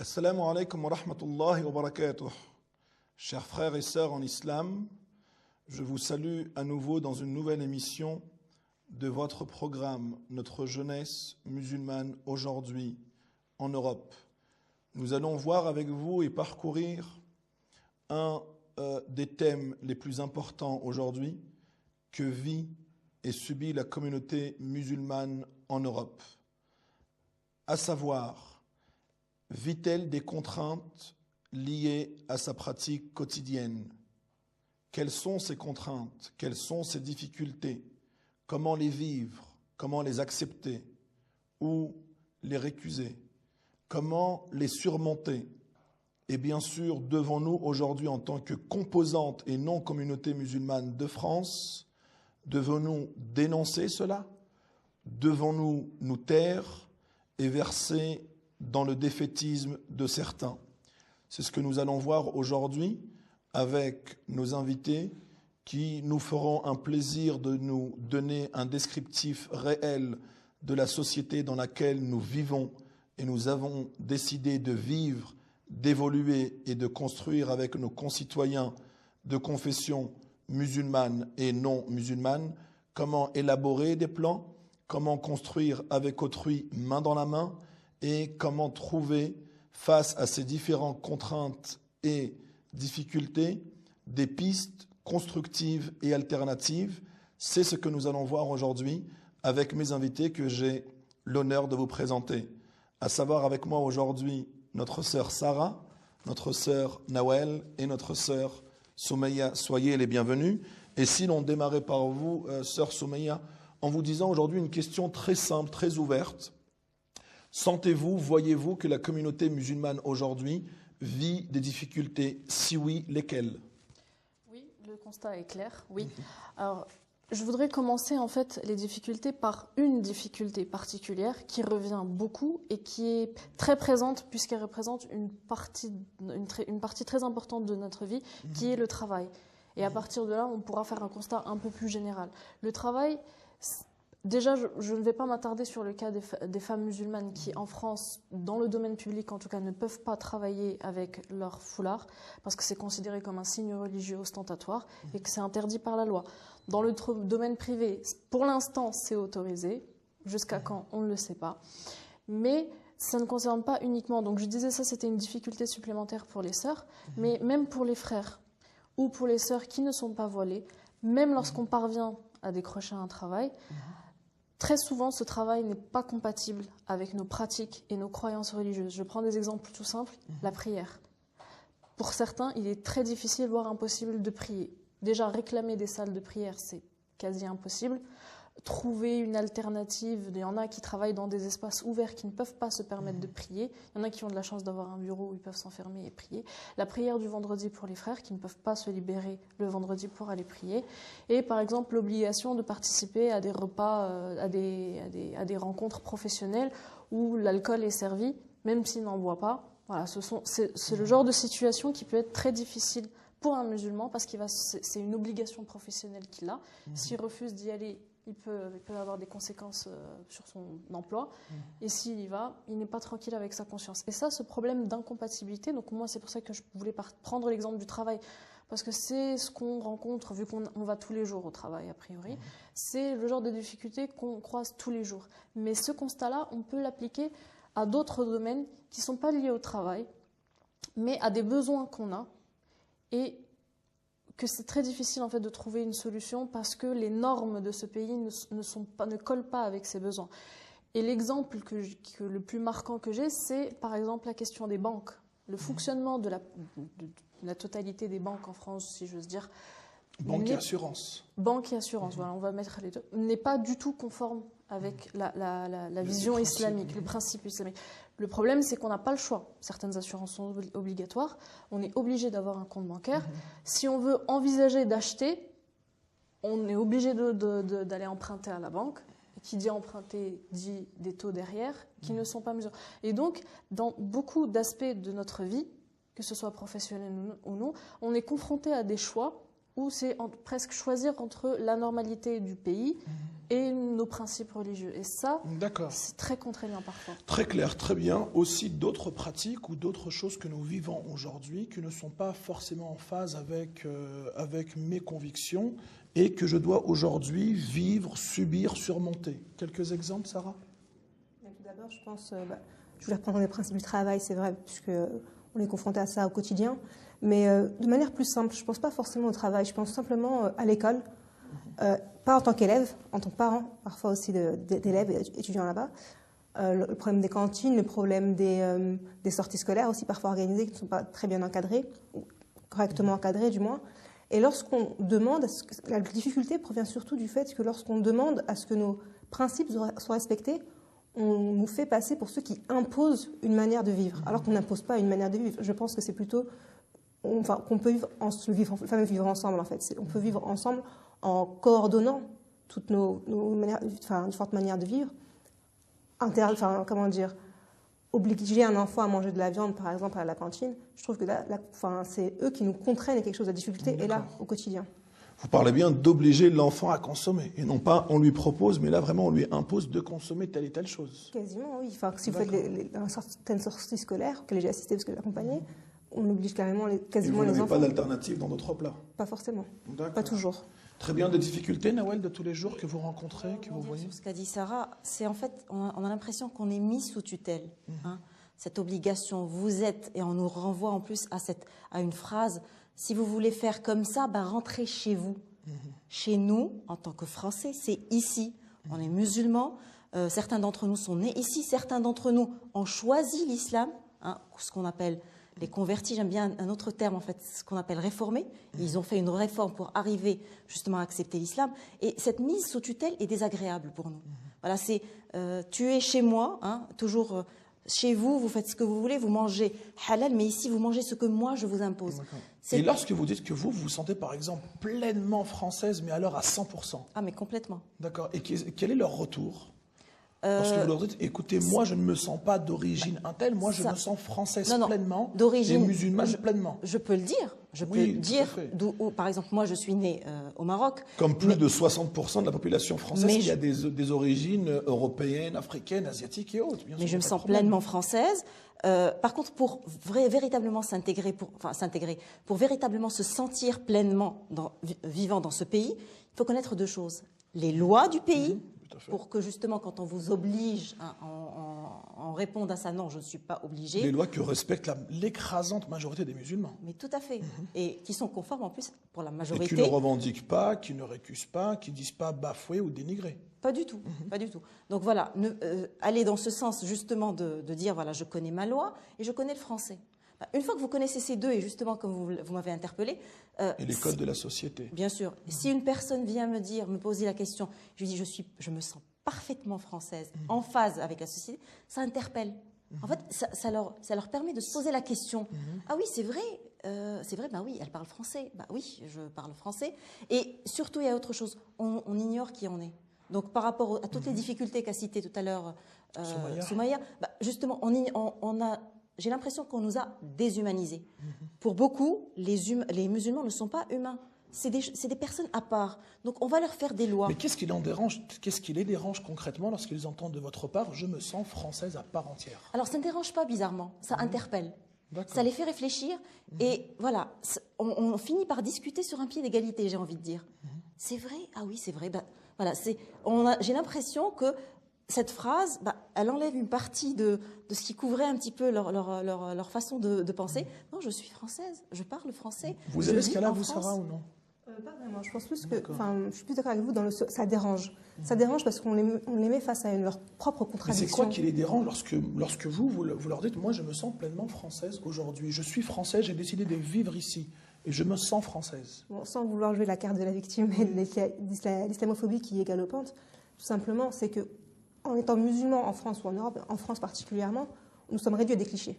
Assalamu alaikum wa rahmatullahi wa barakatuh. Chers frères et sœurs en islam, je vous salue à nouveau dans une nouvelle émission de votre programme Notre jeunesse musulmane aujourd'hui en Europe. Nous allons voir avec vous et parcourir un des thèmes les plus importants aujourd'hui que vit et subit la communauté musulmane en Europe, à savoir, vit-elle des contraintes liées à sa pratique quotidienne? Quelles sont ces contraintes? Quelles sont ces difficultés? Comment les vivre? Comment les accepter? Ou les récuser? Comment les surmonter? Et bien sûr, devons-nous aujourd'hui, en tant que composante et non communauté musulmane de France, devons-nous dénoncer cela? Devons-nous nous taire et verser dans le défaitisme de certains? C'est ce que nous allons voir aujourd'hui avec nos invités qui nous feront un plaisir de nous donner un descriptif réel de la société dans laquelle nous vivons et nous avons décidé de vivre, d'évoluer et de construire avec nos concitoyens de confession musulmane et non musulmane, comment élaborer des plans, comment construire avec autrui main dans la main et comment trouver face à ces différentes contraintes et difficultés des pistes constructives et alternatives. C'est ce que nous allons voir aujourd'hui avec mes invités que j'ai l'honneur de vous présenter. À savoir avec moi aujourd'hui notre sœur Sarah, notre sœur Nawel et notre sœur Soumeya. Soyez les bienvenus. Et si l'on démarrait par vous, sœur Soumeya, en vous disant aujourd'hui une question très simple, très ouverte. Sentez-vous, voyez-vous que la communauté musulmane aujourd'hui vit des difficultés? Si oui, lesquelles? Oui, le constat est clair, oui. Alors, je voudrais commencer en fait les difficultés par une difficulté particulière qui revient beaucoup et qui est très présente puisqu'elle représente une partie très importante de notre vie, qui est le travail. Et à partir de là, on pourra faire un constat un peu plus général. Le travail, déjà, je ne vais pas m'attarder sur le cas des femmes musulmanes qui, en France, dans le domaine public en tout cas, ne peuvent pas travailler avec leur foulard parce que c'est considéré comme un signe religieux ostentatoire et que c'est interdit par la loi. Dans le domaine privé, pour l'instant, c'est autorisé. Jusqu'à quand, on ne le sait pas. Mais ça ne concerne pas uniquement. Donc je disais ça, c'était une difficulté supplémentaire pour les sœurs, mais même pour les frères ou pour les sœurs qui ne sont pas voilées, même lorsqu'on parvient à décrocher un travail, très souvent, ce travail n'est pas compatible avec nos pratiques et nos croyances religieuses. Je prends des exemples tout simples. La prière. Pour certains, il est très difficile, voire impossible de prier. Déjà, réclamer des salles de prière, c'est quasi impossible. Trouver une alternative, il y en a qui travaillent dans des espaces ouverts qui ne peuvent pas se permettre de prier. Il y en a qui ont de la chance d'avoir un bureau où ils peuvent s'enfermer et prier. La prière du vendredi pour les frères qui ne peuvent pas se libérer le vendredi pour aller prier. Et par exemple, l'obligation de participer à des repas, à des rencontres professionnelles où l'alcool est servi, même s'ils n'en boivent pas. Voilà, c'est le genre de situation qui peut être très difficile pour un musulman parce que c'est une obligation professionnelle qu'il a. S'il refuse d'y aller, il peut avoir des conséquences sur son emploi. Et s'il y va, il n'est pas tranquille avec sa conscience. Et ça, ce problème d'incompatibilité, donc moi, c'est pour ça que je voulais prendre l'exemple du travail, parce que c'est ce qu'on rencontre, vu qu'on va tous les jours au travail, a priori. C'est le genre de difficultés qu'on croise tous les jours. Mais ce constat-là, on peut l'appliquer à d'autres domaines qui ne sont pas liés au travail, mais à des besoins qu'on a, et que c'est très difficile en fait de trouver une solution parce que les normes de ce pays ne collent pas avec ses besoins. Et l'exemple le plus marquant que j'ai, c'est par exemple la question des banques. Le fonctionnement de la totalité des banques en France, si j'ose dire. Banque et assurance. Banque et assurance, voilà, on va mettre les deux. N'est pas du tout conforme avec la vision islamique, le principe islamique. Le problème, c'est qu'on n'a pas le choix. Certaines assurances sont obligatoires. On est obligé d'avoir un compte bancaire. Si on veut envisager d'acheter, on est obligé d'aller emprunter à la banque. Et qui dit emprunter dit des taux derrière qui ne sont pas mesurés. Et donc, dans beaucoup d'aspects de notre vie, que ce soit professionnel ou non, on est confronté à des choix où c'est presque choisir entre la normalité du pays et nos principes religieux. Et ça, c'est très contraignant parfois. Très clair, très bien. Aussi d'autres pratiques ou d'autres choses que nous vivons aujourd'hui qui ne sont pas forcément en phase avec mes convictions et que je dois aujourd'hui vivre, subir, surmonter. Quelques exemples, Sarah? Tout d'abord, je pense, je voulais reprendre les principes du travail, c'est vrai, puisqu'on est confronté à ça au quotidien. Mais de manière plus simple, je ne pense pas forcément au travail, je pense simplement à l'école. Pas en tant qu'élève, en tant que parent, parfois aussi d'élèves et étudiants là-bas. Le problème des cantines, le problème des sorties scolaires aussi parfois organisées qui ne sont pas très bien encadrées, ou correctement encadrées du moins. Et lorsqu'on demande, la difficulté provient surtout du fait que lorsqu'on demande à ce que nos principes soient respectés, on nous fait passer pour ceux qui imposent une manière de vivre, alors qu'on n'impose pas une manière de vivre. Je pense que c'est plutôt qu'on peut vivre le fameux vivre ensemble en fait. On peut vivre ensemble en coordonnant toutes nos manières, différentes manières de vivre. Comment dire, obliger un enfant à manger de la viande, par exemple, à la cantine, je trouve que c'est eux qui nous contraignent à quelque chose de difficulté, et là, au quotidien. Vous parlez bien d'obliger l'enfant à consommer, et non pas on lui propose, mais là vraiment on lui impose de consommer telle et telle chose. Quasiment, oui. Enfin, si vous faites certaines sorties scolaires, que j'ai assisté parce que j'ai accompagné, on oblige carrément quasiment les enfants. Vous n'avez pas d'alternative dans notre plat? Pas forcément, pas toujours. Très bien. Des difficultés, Nawel, de tous les jours que vous rencontrez, que vous voyez? Sur ce qu'a dit Sarah, c'est en fait, on a l'impression qu'on est mis sous tutelle. Cette obligation, vous êtes, et on nous renvoie en plus à une phrase, si vous voulez faire comme ça, rentrez chez vous. Chez nous, en tant que Français, c'est ici. On est musulmans, certains d'entre nous sont nés ici, certains d'entre nous ont choisi l'islam, ce qu'on appelle les convertis, j'aime bien un autre terme en fait, ce qu'on appelle réformés. Ils ont fait une réforme pour arriver justement à accepter l'islam. Et cette mise sous tutelle est désagréable pour nous. Voilà, c'est tu es chez moi, toujours chez vous, vous faites ce que vous voulez, vous mangez halal, mais ici vous mangez ce que moi je vous impose. Et lorsque vous dites que vous vous sentez par exemple pleinement française, mais alors à 100%. Ah mais complètement. D'accord. Et quel est leur retour? Lorsque vous leur dites, écoutez, moi je ne me sens pas d'origine telle, moi je me sens française pleinement et musulmane pleinement. Je peux le dire. Je peux dire, par exemple, moi je suis née au Maroc. Comme plus de 60% de la population française, il y a des origines européennes, africaines, asiatiques et autres. Mais je me sens pleinement française. Par contre, pour véritablement s'intégrer, pour véritablement se sentir pleinement vivant dans ce pays, il faut connaître deux choses. Les lois du pays, pour que justement, quand on vous oblige, on réponde à ça, non, je ne suis pas obligé. Les lois que respecte l'écrasante majorité des musulmans. Mais tout à fait. Et qui sont conformes en plus pour la majorité. Et qui ne revendiquent pas, qui ne récusent pas, qui ne disent pas bafouer ou dénigrer. Pas du tout, pas du tout. Donc voilà, aller dans ce sens justement de dire, voilà, je connais ma loi et je connais le français. Une fois que vous connaissez ces deux, et justement comme vous m'avez interpellé... et les codes de la société. Bien sûr. Si une personne vient me poser la question, je lui dis, je me sens parfaitement française, en phase avec la société, ça interpelle. En fait, ça leur permet de se poser la question. Ah oui, c'est vrai, oui, elle parle français. Oui, je parle français. Et surtout, il y a autre chose, on ignore qui on est. Donc par rapport à toutes les difficultés qu'a citées tout à l'heure Soumaya, justement, j'ai l'impression qu'on nous a déshumanisés. Pour beaucoup, les musulmans ne sont pas humains. C'est des personnes à part. Donc on va leur faire des lois. Mais qu'est-ce qui les dérange concrètement lorsqu'ils entendent de votre part « je me sens française à part entière » Alors ça ne dérange pas bizarrement, ça interpelle. Ça les fait réfléchir et voilà, on finit par discuter sur un pied d'égalité, j'ai envie de dire. C'est vrai? Ah oui, c'est vrai. Voilà, j'ai l'impression que cette phrase, elle enlève une partie de ce qui couvrait un petit peu leur façon de penser. Non, je suis française, je parle français. Vous avez ce cas-là, vous, Sarah, ou non? Pas vraiment. Je pense plus que, je suis plus d'accord avec vous ça dérange. Ça dérange parce qu'on les met face à leur propre contradiction. Mais c'est quoi qui les dérange lorsque vous leur dites, moi je me sens pleinement française aujourd'hui, je suis française, j'ai décidé de vivre ici et je me sens française. Bon, sans vouloir jouer la carte de la victime et de l'islamophobie qui est galopante, tout simplement, c'est que en étant musulmans en France ou en Europe, en France particulièrement, nous sommes réduits à des clichés.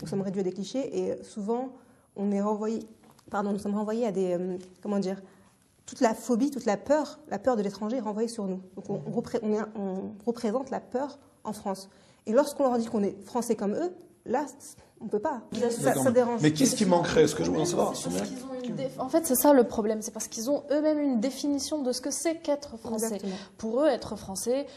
Nous sommes réduits à des clichés et souvent nous sommes renvoyés à des, toute la phobie, toute la peur de l'étranger est renvoyée sur nous. Donc on représente la peur en France. Et lorsqu'on leur dit qu'on est français comme eux, là, on ne peut pas. D'accord. Ça dérange. Mais qu'est-ce qui manquerait? Ce que je voudrais savoir, C'est parce Soumaïa. qu'ils ont en fait, c'est ça le problème, c'est parce qu'ils ont eux-mêmes une définition de ce que c'est qu'être français. Exactement. Pour eux, être français,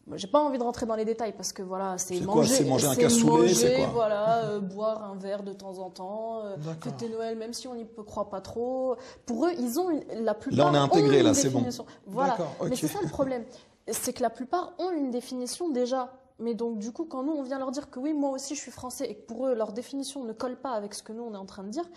moi, j'ai pas envie de rentrer dans les détails parce que voilà, C'est quoi? C'est manger un cassoulet, c'est quoi? Voilà, boire un verre de temps en temps, D'accord. fêter Noël, même si on n'y croit pas trop. Pour eux, ils ont la plupart. Là, on est intégré, ont là, une c'est bon. définition. Voilà. D'accord, ok. Mais c'est ça le problème, c'est que la plupart ont une définition déjà. Mais donc, du coup, quand nous, on vient leur dire que oui, moi aussi, je suis français, et que pour eux, leur définition ne colle pas avec ce que nous, on est en train de dire,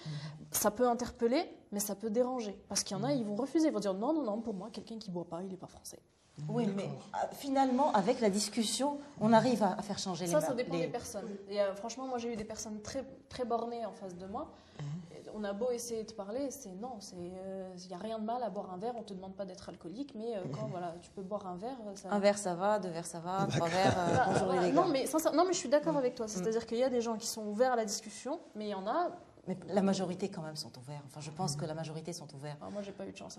ça peut interpeller, mais ça peut déranger. Parce qu'il y en a, ils vont refuser, ils vont dire non, non, non, pour moi, quelqu'un qui ne boit pas, il n'est pas français. Oui, mais finalement, avec la discussion, on arrive à faire changer les mœurs. Ça dépend des personnes. Et franchement, moi, j'ai eu des personnes très, très bornées en face de moi. Et on a beau essayer de parler, c'est non, il n'y a rien de mal à boire un verre, on ne te demande pas d'être alcoolique, mais quand voilà, tu peux boire un verre. Un verre, ça va, 2 verres, ça va, 3 verres, bonjour Voilà, les gars. non, mais je suis d'accord avec toi. C'est-à-dire qu'il y a des gens qui sont ouverts à la discussion, mais il y en a. Mais la majorité, quand même, sont ouverts. Enfin, je pense que la majorité sont ouverts. Moi, j'ai pas eu de chance.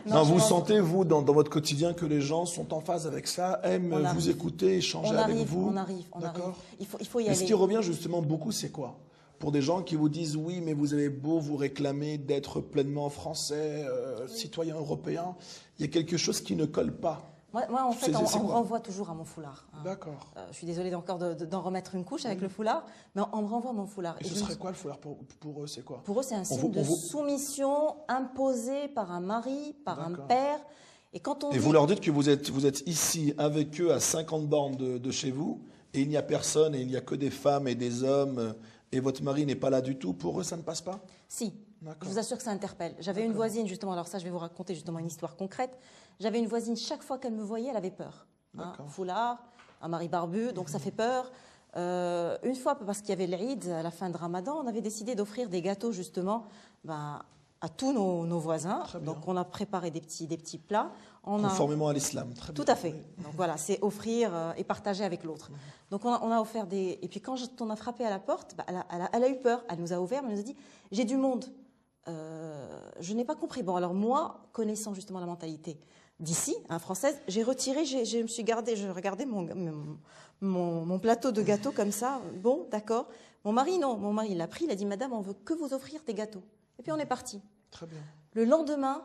Non, je vous pense- sentez, vous, dans votre quotidien, que les gens sont en phase avec ça, aiment On vous arrive. écouter, échanger avec vous? On arrive. D'accord. Il faut y Et ce aller. qui revient justement beaucoup, c'est quoi? Pour des gens qui vous disent oui, mais vous avez beau vous réclamer d'être pleinement français, citoyen européen, il y a quelque chose qui ne colle pas. Moi, en fait, C'est on me quoi? renvoie toujours à mon foulard. Hein. D'accord. Je suis désolée encore d'en remettre une couche avec le foulard, mais on me renvoie à mon foulard. Et Et ce je me serait dis- quoi le foulard pour eux? C'est quoi? Pour eux, c'est un signe de soumission imposé par un mari, par un D'accord. père. Et quand on Et dit... vous leur dites que vous êtes ici avec eux à 50 bornes de chez vous, et il n'y a personne, et il n'y a que des femmes et des hommes, et votre mari n'est pas là du tout. Pour eux, ça ne passe pas? Si, je D'accord. vous assure que ça interpelle. J'avais une voisine, justement, alors ça, je vais vous raconter justement une histoire concrète. J'avais une voisine, chaque fois qu'elle me voyait, elle avait peur. D'accord. Foulard, un mari barbu, donc ça fait peur. Une fois, parce qu'il y avait l'Eid à la fin de Ramadan, on avait décidé d'offrir des gâteaux, justement, à tous nos voisins. Très bien. Donc on a préparé des petits plats. Conformément à l'islam. Très bien. Tout à fait. Oui. Donc voilà, c'est offrir et partager avec l'autre. Donc on a offert des... Et puis quand on a frappé à la porte, elle a eu peur. Elle nous a ouvert, mais elle nous a dit « J'ai du monde ». Je n'ai pas compris. Bon, alors moi, connaissant justement la mentalité d'ici, française, j'ai retiré, je me suis gardé, je regardais mon plateau de gâteaux comme ça. Bon, d'accord. Mon mari, non. Mon mari, il l'a pris, il a dit « Madame, on veut que vous offrir des gâteaux ». Et puis on est parti. Très bien. Le lendemain,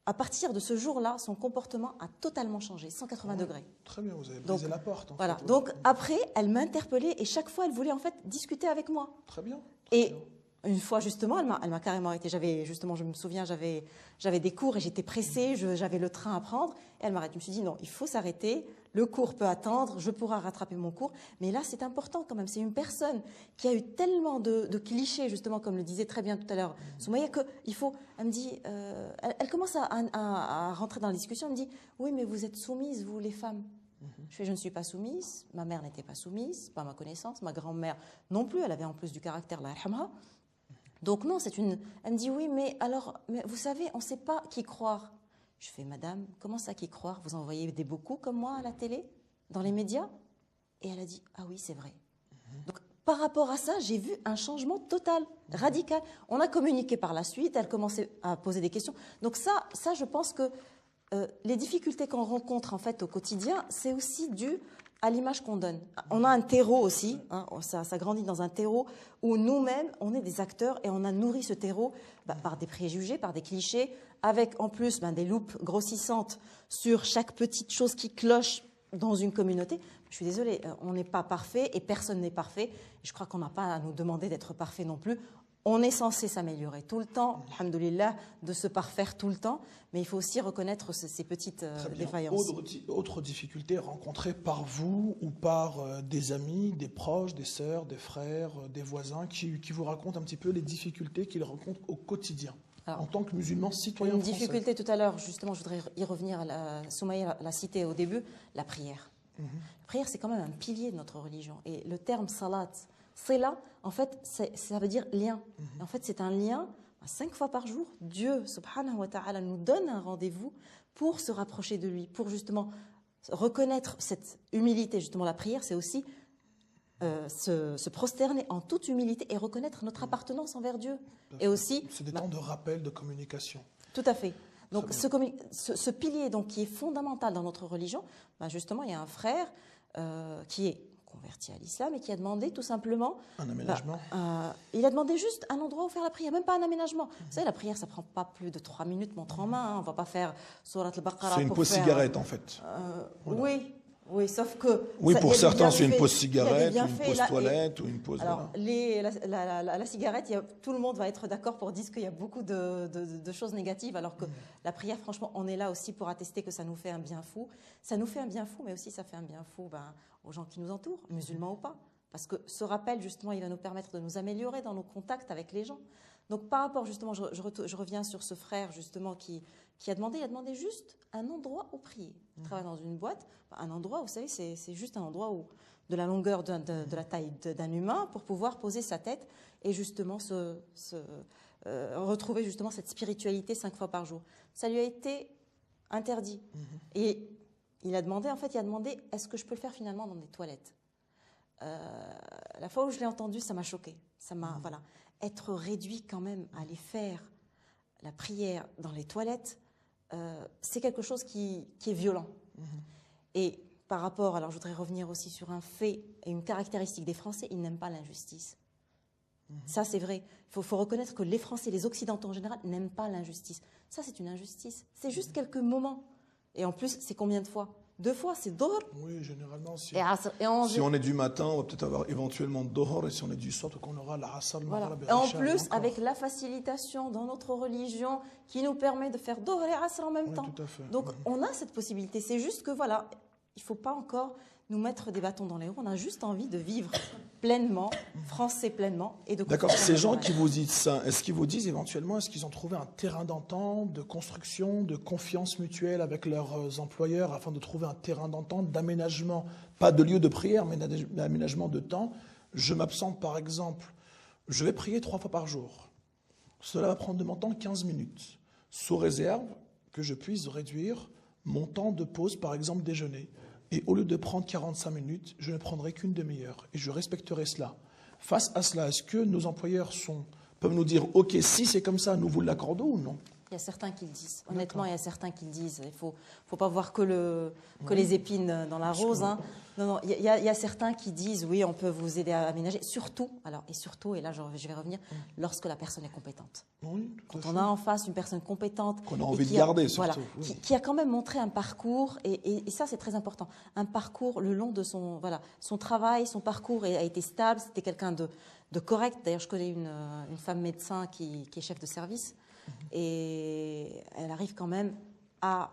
à partir de ce jour-là, son comportement a totalement changé, 180 degrés. Très bien, vous avez brisé Donc, la porte. Voilà. Fait, ouais. Donc après, elle m'interpellait et chaque fois, elle voulait en fait discuter avec moi. Très bien. Et une fois justement, elle m'a carrément arrêtée. Je me souviens, j'avais des cours et j'étais pressée, j'avais le train à prendre. Et elle m'arrête. Je me suis dit non, il faut s'arrêter. Le cours peut attendre, je pourrai rattraper mon cours. Mais là, c'est important quand même. C'est une personne qui a eu tellement de clichés, justement, comme le disait très bien tout à l'heure Soumaïa, qu'il faut. Elle me dit, elle commence à rentrer dans la discussion. Elle me dit, oui, mais vous êtes soumises, vous les femmes. Je ne suis pas soumise. Ma mère n'était pas soumise, pas à ma connaissance. Ma grand-mère non plus. Elle avait en plus du caractère, la yarhamha. Donc non, elle me dit oui, mais vous savez, on ne sait pas qui croire. Je fais, madame, comment ça qui croire? Vous envoyez des beaucoup comme moi à la télé, dans les médias? Et elle a dit, ah oui, c'est vrai. Donc par rapport à ça, j'ai vu un changement total, radical. On a communiqué par la suite, elle commençait à poser des questions. Donc ça je pense que les difficultés qu'on rencontre en fait au quotidien, c'est aussi dû à l'image qu'on donne. On a un terreau aussi, ça grandit dans un terreau où nous-mêmes, on est des acteurs et on a nourri ce terreau par des préjugés, par des clichés, avec en plus des loupes grossissantes sur chaque petite chose qui cloche dans une communauté. Je suis désolée, on n'est pas parfait et personne n'est parfait. Je crois qu'on n'a pas à nous demander d'être parfait non plus. On est censé s'améliorer tout le temps, alhamdoulilah, de se parfaire tout le temps, mais il faut aussi reconnaître ces petites défaillances. Autre difficulté rencontrée par vous ou par des amis, des proches, des sœurs, des frères, des voisins qui vous racontent un petit peu les difficultés qu'ils rencontrent au quotidien en tant que musulmans citoyens Une français. difficulté tout à l'heure, justement, je voudrais y revenir, Soumaïa l'a cité au début, la prière. La prière, c'est quand même un pilier de notre religion. Et le terme salat, Sila, en fait, ça veut dire lien. En fait, c'est un lien, 5 fois par jour. Dieu, subhanahu wa ta'ala, nous donne un rendez-vous pour se rapprocher de lui, pour justement reconnaître cette humilité. Justement, la prière, c'est aussi se prosterner en toute humilité et reconnaître notre appartenance envers Dieu. Et aussi, c'est des temps de rappel, de communication. tout à fait. Donc, ce pilier donc, qui est fondamental dans notre religion, justement, il y a un frère qui est converti à l'islam et qui a demandé tout simplement... Un aménagement. Il a demandé juste un endroit où faire la prière, même pas un aménagement. Vous savez, la prière, ça prend pas plus de 3 minutes, montre en main. Hein. On va pas faire Surat al-Baqarah. C'est une pause cigarette, en fait. Voilà. Oui, sauf que... Oui, pour certains, c'est une pause il cigarette, y a une des pause bienfaits, toilette, ou une pause... Alors, voilà. la cigarette, tout le monde va être d'accord pour dire qu'il y a beaucoup de choses négatives, alors que la prière, franchement, on est là aussi pour attester que ça nous fait un bien fou. Ça nous fait un bien fou, mais aussi ça fait un bien fou aux gens qui nous entourent, musulmans ou pas. Parce que ce rappel, justement, il va nous permettre de nous améliorer dans nos contacts avec les gens. Donc, par rapport, justement, je reviens sur ce frère, justement, qui a demandé juste un endroit où prier. Il travaille dans une boîte, un endroit, vous savez, c'est juste un endroit où, de la longueur de la taille d'un humain pour pouvoir poser sa tête et justement retrouver justement cette spiritualité 5 fois par jour. Ça lui a été interdit. Et il a demandé, est-ce que je peux le faire finalement dans des toilettes? La fois où je l'ai entendu, ça m'a choqué. Voilà, être réduit quand même à aller faire la prière dans les toilettes, c'est quelque chose qui est violent. Et par rapport, alors je voudrais revenir aussi sur un fait et une caractéristique des Français, ils n'aiment pas l'injustice. Ça, c'est vrai. Il faut reconnaître que les Français, les Occidentaux en général, n'aiment pas l'injustice. Ça, c'est une injustice. C'est juste quelques moments. Et en plus, c'est combien de fois? 2 fois, c'est Dohr. Oui, généralement, si on est du matin, on va peut-être avoir éventuellement Dohr, et si on est du soir, on aura la Asr, voilà. Et en plus, avec la facilitation dans notre religion qui nous permet de faire Dohr et Asr en même temps. Tout à fait. Donc, on a cette possibilité. C'est juste que, voilà, il ne faut pas encore nous mettre des bâtons dans les roues. On a juste envie de vivre pleinement, français pleinement. D'accord, ces gens qui vous disent ça, est-ce qu'ils vous disent éventuellement, est-ce qu'ils ont trouvé un terrain d'entente, de construction, de confiance mutuelle avec leurs employeurs afin de trouver un terrain d'entente, d'aménagement, pas de lieu de prière, mais d'aménagement de temps? Je m'absente par exemple, je vais prier 3 fois par jour. Cela va prendre de mon temps 15 minutes, sous réserve que je puisse réduire mon temps de pause, par exemple déjeuner. Et au lieu de prendre 45 minutes, je ne prendrai qu'une demi-heure. Et je respecterai cela. Face à cela, est-ce que nos employeurs peuvent nous dire « Ok, si c'est comme ça, nous vous l'accordons ou non ?» Il y a certains qui le disent. Honnêtement, il y a certains qui le disent. Il ne faut pas voir que les épines dans la rose. Hein. Non, il y a certains qui disent « Oui, on peut vous aider à aménager. » Surtout, et là je vais revenir, lorsque la personne est compétente. Oui, quand on a en face une personne compétente... Qu'on a envie de garder, surtout. Voilà, qui a quand même montré un parcours, et ça c'est très important, un parcours le long de son travail, son parcours a été stable, c'était quelqu'un de correct. D'ailleurs, je connais une femme médecin qui est chef de service, et elle arrive quand même à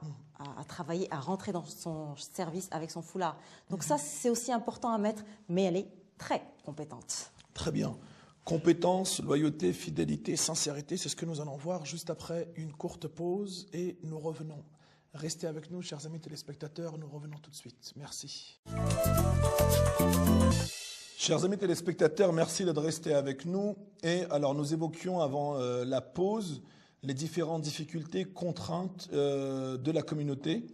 travailler, à rentrer dans son service avec son foulard. Donc ça, c'est aussi important à mettre, mais elle est très compétente. Très bien. Compétence, loyauté, fidélité, sincérité, c'est ce que nous allons voir juste après une courte pause et nous revenons. Restez avec nous, chers amis téléspectateurs, nous revenons tout de suite. Merci. Chers amis téléspectateurs, merci d'être restés avec nous. Et alors, nous évoquions avant la pause les différentes difficultés, contraintes de la communauté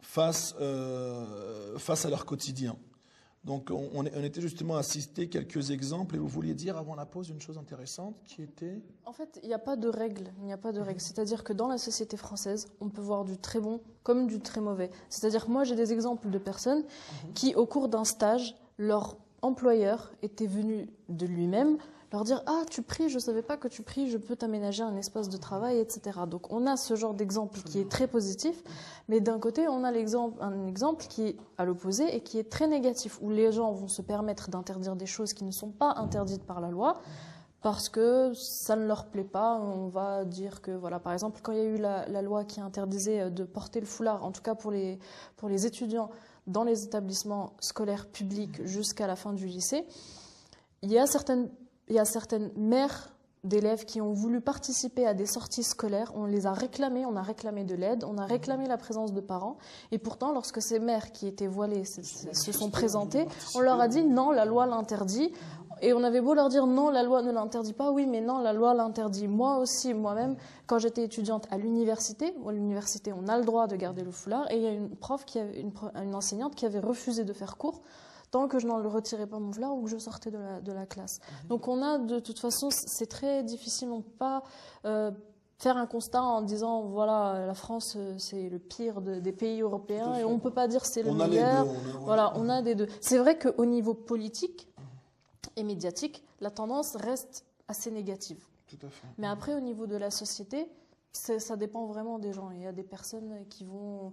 face à leur quotidien. Donc, on était justement à citer quelques exemples, et vous vouliez dire avant la pause une chose intéressante qui était... En fait, il n'y a pas de règle. C'est-à-dire que dans la société française, on peut voir du très bon comme du très mauvais. C'est-à-dire que moi, j'ai des exemples de personnes qui, au cours d'un stage, leur employeur était venu de lui-même leur dire « Ah, tu pries, je ne savais pas que tu pries, je peux t'aménager un espace de travail, etc. » Donc, on a ce genre d'exemple qui est très positif, mais d'un côté, on a un exemple qui est à l'opposé et qui est très négatif, où les gens vont se permettre d'interdire des choses qui ne sont pas interdites par la loi, parce que ça ne leur plaît pas. On va dire que, voilà, par exemple, quand il y a eu la loi qui interdisait de porter le foulard, en tout cas pour les étudiants dans les établissements scolaires publics jusqu'à la fin du lycée, il y a certaines mères d'élèves qui ont voulu participer à des sorties scolaires. On les a réclamées, on a réclamé de l'aide, on a réclamé la présence de parents. Et pourtant, lorsque ces mères qui étaient voilées se sont présentées, on leur a dit non, la loi l'interdit. Et on avait beau leur dire non, la loi ne l'interdit pas, oui, mais non, la loi l'interdit. Moi aussi, moi-même, quand j'étais étudiante à l'université, on a le droit de garder le foulard, et il y a une enseignante qui avait refusé de faire cours tant que je n'en retirais pas mon foulard ou que je sortais de la classe. Donc on a, de toute façon, c'est très difficile, on ne peut pas faire un constat en disant voilà, la France c'est le pire des pays européens et on ne peut pas dire c'est le meilleur. Voilà, on a des deux. C'est vrai qu'au niveau politique et médiatique, la tendance reste assez négative. Tout à fait. Mais après, au niveau de la société, ça dépend vraiment des gens. Il y a des personnes qui vont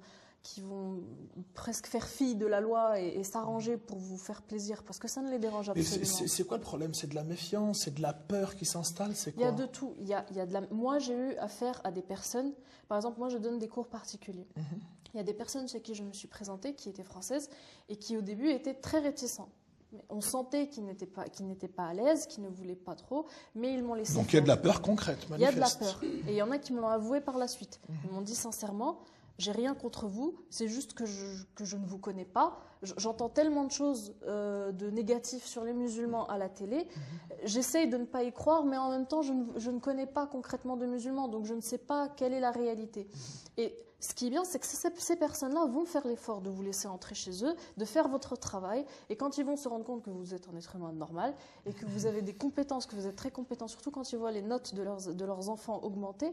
presque faire fi de la loi et s'arranger pour vous faire plaisir, parce que ça ne les dérange absolument. C'est quoi le problème? C'est de la méfiance, c'est de la peur qui s'installe, c'est quoi? Il y a de tout. Moi, j'ai eu affaire à des personnes, par exemple, moi je donne des cours particuliers. Il y a des personnes chez qui je me suis présentée, qui étaient françaises, et qui au début étaient très réticents. On sentait qu'ils n'étaient pas à l'aise, qu'ils ne voulaient pas trop, mais ils m'ont laissé Donc faire. il y a de la peur concrète, manifeste. Il y a de la peur. Et il y en a qui me l'ont avoué par la suite. Ils m'ont dit sincèrement, j'ai rien contre vous, c'est juste que je ne vous connais pas. J'entends tellement de choses de négatifs sur les musulmans à la télé. J'essaye de ne pas y croire, mais en même temps, je ne connais pas concrètement de musulmans, donc je ne sais pas quelle est la réalité. Et ce qui est bien, c'est que ces personnes-là vont faire l'effort de vous laisser entrer chez eux, de faire votre travail, et quand ils vont se rendre compte que vous êtes un être humain normal, et que vous avez des compétences, que vous êtes très compétent, surtout quand ils voient les notes de leurs enfants augmenter,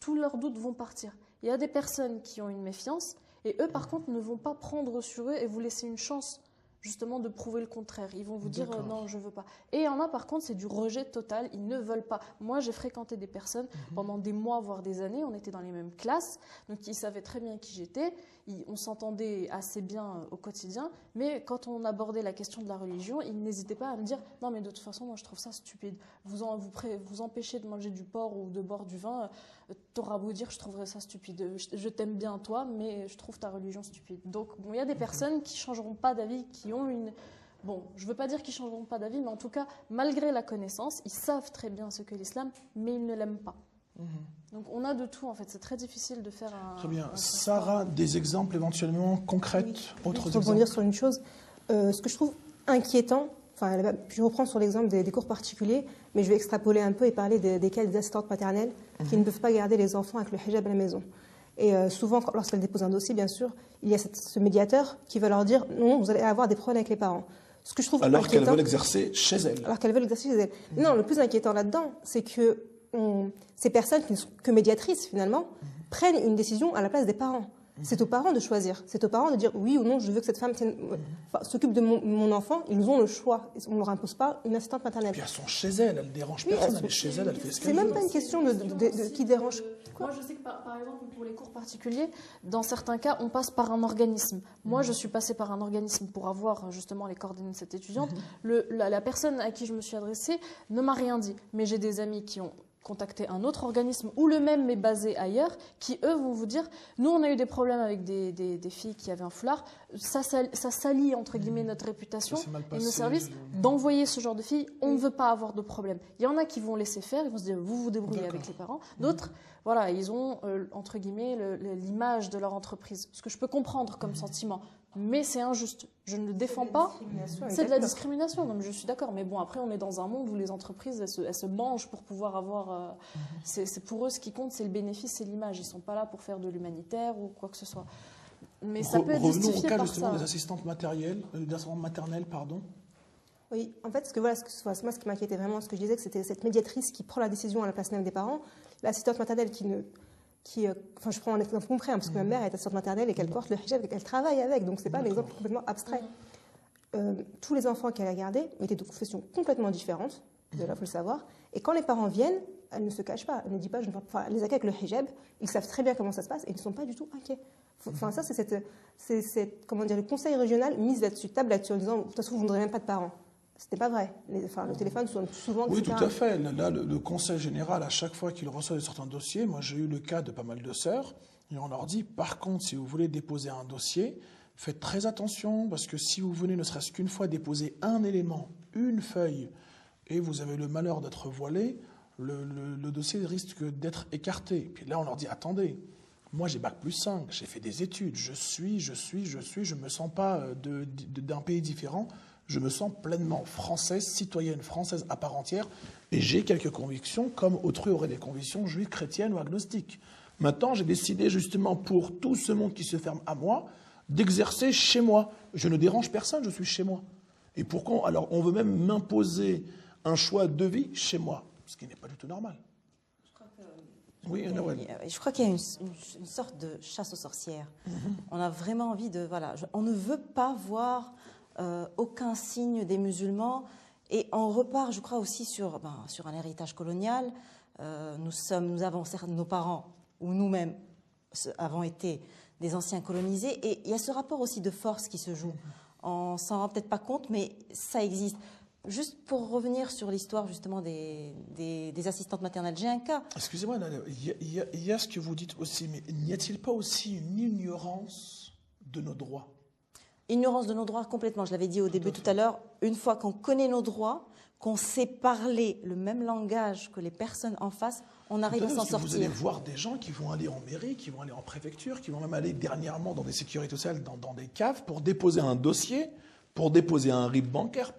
tous leurs doutes vont partir. Il y a des personnes qui ont une méfiance, et eux, par contre, ne vont pas prendre sur eux et vous laisser une chance, justement, de prouver le contraire. Ils vont vous dire non, je ne veux pas. Et il y en a, par contre, c'est du rejet total, ils ne veulent pas. Moi, j'ai fréquenté des personnes pendant des mois, voire des années, on était dans les mêmes classes, donc ils savaient très bien qui j'étais, on s'entendait assez bien au quotidien, mais quand on abordait la question de la religion, ils n'hésitaient pas à me dire non, mais de toute façon, moi, je trouve ça stupide. Vous empêchez de manger du porc ou de boire du vin, t'auras beau dire, je trouverais ça stupide. Je t'aime bien, toi, mais je trouve ta religion stupide. Donc, bon, il y a des personnes qui ne changeront pas d'avis, qui ont une... Bon, je ne veux pas dire qu'ils ne changeront pas d'avis, mais en tout cas, malgré la connaissance, ils savent très bien ce qu'est l'islam, mais ils ne l'aiment pas. Donc on a de tout en fait, c'est très difficile de faire un... Très bien. Sarah, des exemples éventuellement concrets, autres Pour exemples? rebondir sur une chose, ce que je trouve inquiétant, enfin, je reprends sur l'exemple des cours particuliers, mais je vais extrapoler un peu et parler des cas des assistantes maternelles qui ne peuvent pas garder les enfants avec le hijab à la maison. Et souvent, lorsqu'elles déposent un dossier, bien sûr, il y a ce médiateur qui va leur dire non, vous allez avoir des problèmes avec les parents. Ce que je trouve alors qu'elles veulent exercer chez elles. Alors qu'elles veulent exercer chez elles. Non, le plus inquiétant là-dedans, c'est que ces personnes qui ne sont que médiatrices, finalement, prennent une décision à la place des parents. C'est aux parents de choisir. C'est aux parents de dire oui ou non, je veux que cette femme s'occupe de mon enfant. Ils ont le choix. On ne leur impose pas une assistante maternelle. Puis elles sont chez elles, elles ne dérangent personne. Elle est chez elle, elle fait ce qu'elle veut. C'est même pas une question de qui dérange. Moi, je sais que par exemple, pour les cours particuliers, dans certains cas, on passe par un organisme. Moi, je suis passée par un organisme pour avoir justement les coordonnées de cette étudiante. La personne à qui je me suis adressée ne m'a rien dit. Mais j'ai des amis qui ont contacter un autre organisme ou le même mais basé ailleurs, qui eux vont vous dire nous on a eu des problèmes avec des filles qui avaient un foulard, ça salit entre guillemets notre réputation et nos services d'envoyer ce genre de filles, on ne veut pas avoir de problème. Il y en a qui vont laisser faire, ils vont se dire vous vous débrouillez avec les parents, d'autres voilà, ils ont entre guillemets l'image de leur entreprise, ce que je peux comprendre comme sentiment. Mais c'est injuste. Je ne le défends pas. C'est de la discrimination. Donc je suis d'accord. Mais bon, après, on est dans un monde où les entreprises, elles se mangent pour pouvoir avoir... c'est pour eux, ce qui compte, c'est le bénéfice, c'est l'image. Ils ne sont pas là pour faire de l'humanitaire ou quoi que ce soit. Mais ça peut être justifié par ça. Revenons au cas justement des assistantes maternelles, pardon. Oui, en fait, moi, ce qui m'inquiétait vraiment, ce que je disais, que c'était cette médiatrice qui prend la décision à la place même des parents. L'assistante maternelle enfin, je prends un exemple concret, parce que ma mère est assistante maternelle et qu'elle porte le hijab et qu'elle travaille avec, donc c'est pas un exemple complètement abstrait. Tous les enfants qu'elle a gardés étaient de confessions complètement différentes, il faut le savoir, et quand les parents viennent, elle ne se cache pas, elle ne dit pas, elle les accueille avec le hijab, ils savent très bien comment ça se passe et ils ne sont pas du tout inquiets. Enfin, ça, c'est comment dire, le conseil régional mise là-dessus, table là-dessus, en disant, de toute façon, vous n'aurez même pas de parents. C'était pas vrai. Le téléphone sonne souvent. Oui, tout à fait. Là, le conseil général, à chaque fois qu'il reçoit certains dossiers, moi j'ai eu le cas de pas mal de sœurs, et on leur dit, par contre, si vous voulez déposer un dossier, faites très attention, parce que si vous venez ne serait-ce qu'une fois déposer un élément, une feuille, et vous avez le malheur d'être voilé, le dossier risque d'être écarté. Puis là, on leur dit, attendez, moi j'ai Bac+5, j'ai fait des études, je me sens pas d'un pays différent. Je me sens pleinement française, citoyenne française à part entière, et j'ai quelques convictions, comme autrui aurait des convictions juives, chrétiennes ou agnostiques. Maintenant, j'ai décidé justement pour tout ce monde qui se ferme à moi, d'exercer chez moi. Je ne dérange personne, je suis chez moi. Et pourquoi? Alors, on veut même m'imposer un choix de vie chez moi, ce qui n'est pas du tout normal. Je crois que Oui, Nawal. Je crois qu'il y a une sorte de chasse aux sorcières. On a vraiment envie de... Voilà, on ne veut pas voir aucun signe des musulmans. Et on repart, je crois, aussi sur un héritage colonial. Nous avons, certes, nos parents, ou nous-mêmes, avons été des anciens colonisés. Et il y a ce rapport aussi de force qui se joue. On s'en rend peut-être pas compte, mais ça existe. Juste pour revenir sur l'histoire justement des assistantes maternelles, j'ai un cas. Excusez-moi, il y a ce que vous dites aussi, mais n'y a-t-il pas aussi une ignorance de nos droits? Ignorance de nos droits complètement, je l'avais dit au début tout à l'heure, une fois qu'on connaît nos droits, qu'on sait parler le même langage que les personnes en face, on arrive à s'en sortir. Vous allez voir des gens qui vont aller en mairie, qui vont aller en préfecture, qui vont même aller dernièrement dans des sécurités sociales, dans des caves, pour déposer un dossier, pour déposer un RIB bancaire,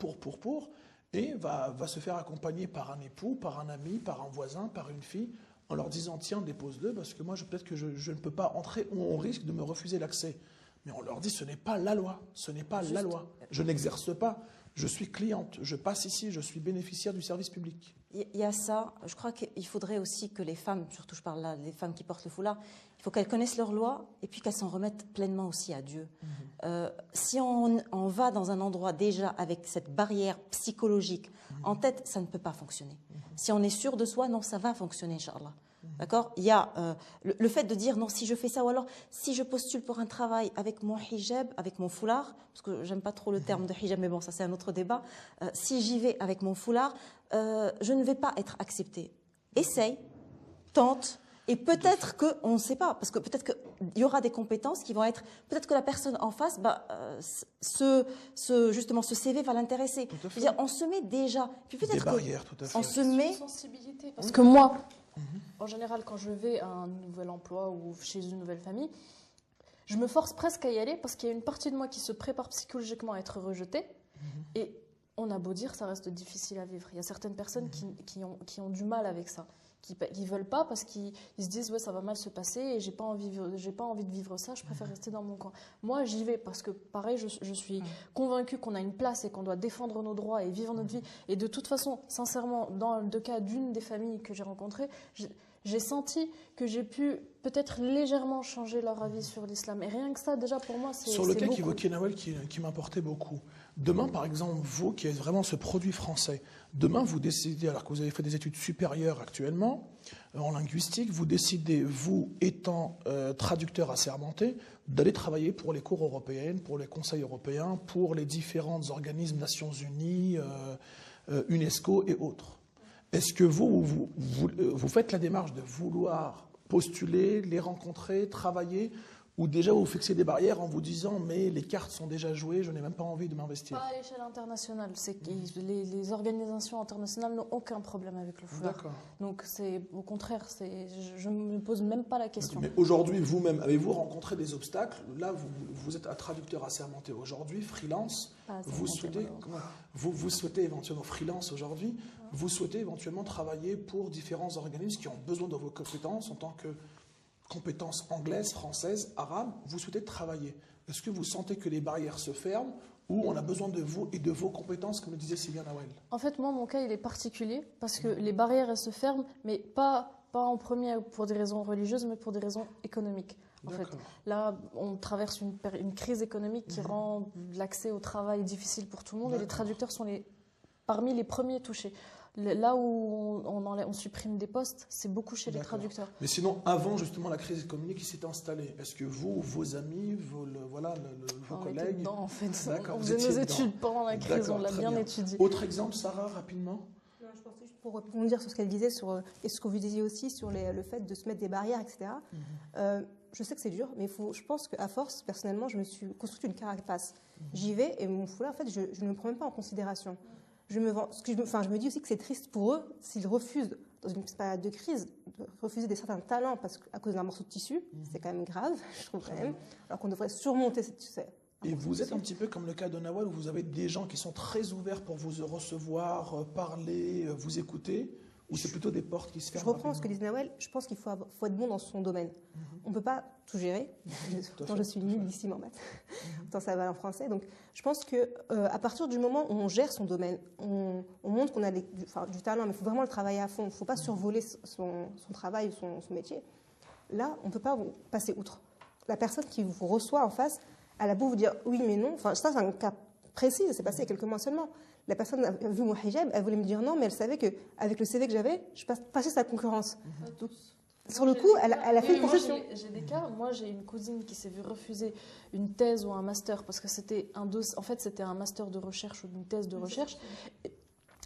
et va se faire accompagner par un époux, par un ami, par un voisin, par une fille, en leur disant tiens, dépose-le, parce que moi, peut-être que je ne peux pas entrer, ou on risque de me refuser l'accès. Mais on leur dit ce n'est pas la loi, ce n'est pas la loi. Je n'exerce pas, je suis cliente, je passe ici, je suis bénéficiaire du service public. Il y a ça, je crois qu'il faudrait aussi que les femmes, surtout je parle là des femmes qui portent le foulard, il faut qu'elles connaissent leurs lois et puis qu'elles s'en remettent pleinement aussi à Dieu. Si on va dans un endroit déjà avec cette barrière psychologique en tête, ça ne peut pas fonctionner. Si on est sûr de soi, non, ça va fonctionner, Inch'Allah. D'accord? Il y a le fait de dire non, si je fais ça, ou alors si je postule pour un travail avec mon hijab, avec mon foulard, parce que j'aime pas trop le terme de hijab, mais bon, ça c'est un autre débat. Si j'y vais avec mon foulard, je ne vais pas être acceptée. Essaye, tente, et peut-être qu'on ne sait pas, parce que peut-être qu'il y aura des compétences qui vont être, peut-être que la personne en face, justement, ce CV va l'intéresser. On se met déjà, puis peut-être des barrières, tout à fait. On se met sensibilité, parce que moi, en général, quand je vais à un nouvel emploi ou chez une nouvelle famille, je me force presque à y aller parce qu'il y a une partie de moi qui se prépare psychologiquement à être rejetée. Et on a beau dire, ça reste difficile à vivre. Il y a certaines personnes qui ont du mal avec ça, qui ne veulent pas parce qu'ils se disent ouais, ça va mal se passer et j'ai pas envie de vivre ça, je préfère rester dans mon coin. Moi, j'y vais parce que pareil, je suis convaincue qu'on a une place et qu'on doit défendre nos droits et vivre notre vie. Et de toute façon, sincèrement, dans le cas d'une des familles que j'ai rencontrées, j'ai senti que j'ai pu peut-être légèrement changer leur avis sur l'islam. Et rien que ça, déjà pour moi, c'est sur le cas beaucoup. qu'évoquait Nawal, qui m'importait beaucoup. Demain, par exemple, vous qui êtes vraiment ce produit français, demain vous décidez, alors que vous avez fait des études supérieures actuellement, en linguistique, vous décidez, vous étant traducteur assermenté, d'aller travailler pour les cours européennes, pour les conseils européens, pour les différents organismes Nations Unies, UNESCO et autres. Est-ce que vous faites la démarche de vouloir postuler, les rencontrer, travailler, ou déjà vous fixez des barrières en vous disant mais les cartes sont déjà jouées, je n'ai même pas envie de m'investir? Pas à l'échelle internationale. C'est que les organisations internationales n'ont aucun problème avec le foulard. D'accord. Donc c'est au contraire, je ne me pose même pas la question. Mais aujourd'hui, vous-même, avez-vous rencontré des obstacles? Là, vous êtes un traducteur assermenté aujourd'hui, freelance. Vous souhaitez éventuellement freelance aujourd'hui. Vous souhaitez éventuellement travailler pour différents organismes qui ont besoin de vos compétences en tant que compétences anglaises, françaises, arabes. Vous souhaitez travailler. Est-ce que vous sentez que les barrières se ferment ou on a besoin de vous et de vos compétences, comme le disait si bien Nawal? En fait, moi, mon cas, il est particulier parce que les barrières, elles se ferment, mais pas en premier pour des raisons religieuses, mais pour des raisons économiques. En fait, là, on traverse une crise économique qui rend l'accès au travail difficile pour tout le monde et les traducteurs sont parmi les premiers touchés. Là où on supprime des postes, c'est beaucoup chez les traducteurs. Mais sinon, avant justement la crise économique qui s'est installée, est-ce que vous, vos amis, vos collègues... était dedans, en fait. On faisait nos études pendant la crise, on l'a bien étudié. Autre exemple, Sarah, rapidement? Non, je pensais juste pour rebondir sur ce qu'elle disait, et ce que vous disiez aussi sur le fait de se mettre des barrières, etc. Je sais que c'est dur, mais je pense qu'à force, personnellement, je me suis construite une carapace. J'y vais et mon foulard, en fait, je ne me prends même pas en considération. Je me dis aussi que c'est triste pour eux s'ils refusent, dans une période de crise, de refuser des certains talents à cause d'un morceau de tissu. C'est quand même grave, je trouve quand même. Alors qu'on devrait surmonter cette... Et vous êtes un petit peu comme le cas de Nawal, où vous avez des gens qui sont très ouverts pour vous recevoir, parler, vous écouter, Ou c'est plutôt des portes qui se Je ferment reprends ce que disait Nawel, je pense qu'il faut être bon dans son domaine. On ne peut pas tout gérer. Pourtant, je suis nulle ici en maths. Pourtant, ça va en français. Donc, je pense qu'à partir du moment où on gère son domaine, on montre qu'on a du talent, mais il faut vraiment le travailler à fond. Il ne faut pas survoler son travail ou son métier. Là, on ne peut pas vous passer outre. La personne qui vous reçoit en face, elle a beau vous dire oui, mais non. Enfin, ça, c'est un cas précis, ça s'est passé il y a quelques mois seulement. La personne a vu mon hijab, elle voulait me dire non, mais elle savait qu'avec le CV que j'avais, je passais sa concurrence. Donc, sur le coup, elle a fait une concession. J'ai des cas, moi j'ai une cousine qui s'est vue refuser une thèse ou un master parce que c'était c'était un master de recherche ou une thèse de recherche.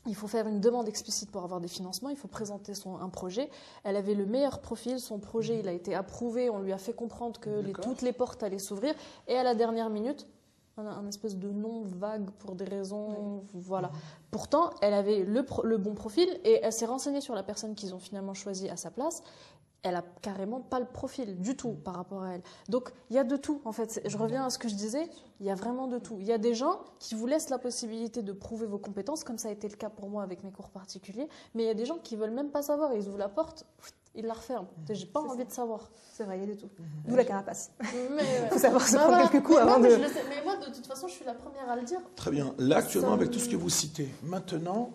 Il faut faire une demande explicite pour avoir des financements, il faut présenter un projet. Elle avait le meilleur profil, son projet il a été approuvé, on lui a fait comprendre que toutes les portes allaient s'ouvrir et à la dernière minute, un espèce de nom vague pour des raisons, voilà. Pourtant, elle avait le bon profil et elle s'est renseignée sur la personne qu'ils ont finalement choisie à sa place. Elle a carrément pas le profil du tout par rapport à elle. Donc, il y a de tout, en fait. Je reviens à ce que je disais, il y a vraiment de tout. Il y a des gens qui vous laissent la possibilité de prouver vos compétences, comme ça a été le cas pour moi avec mes cours particuliers, mais il y a des gens qui veulent même pas savoir. Ils ouvrent la porte, ils la referment. J'ai pas envie de savoir. C'est vrai, il y a de tout. D'où la carapace. Il faut savoir se prendre quelques coups avant de... Mais moi, de toute façon, je suis la première à le dire. Très bien. Là, actuellement, avec tout ce que vous citez, maintenant,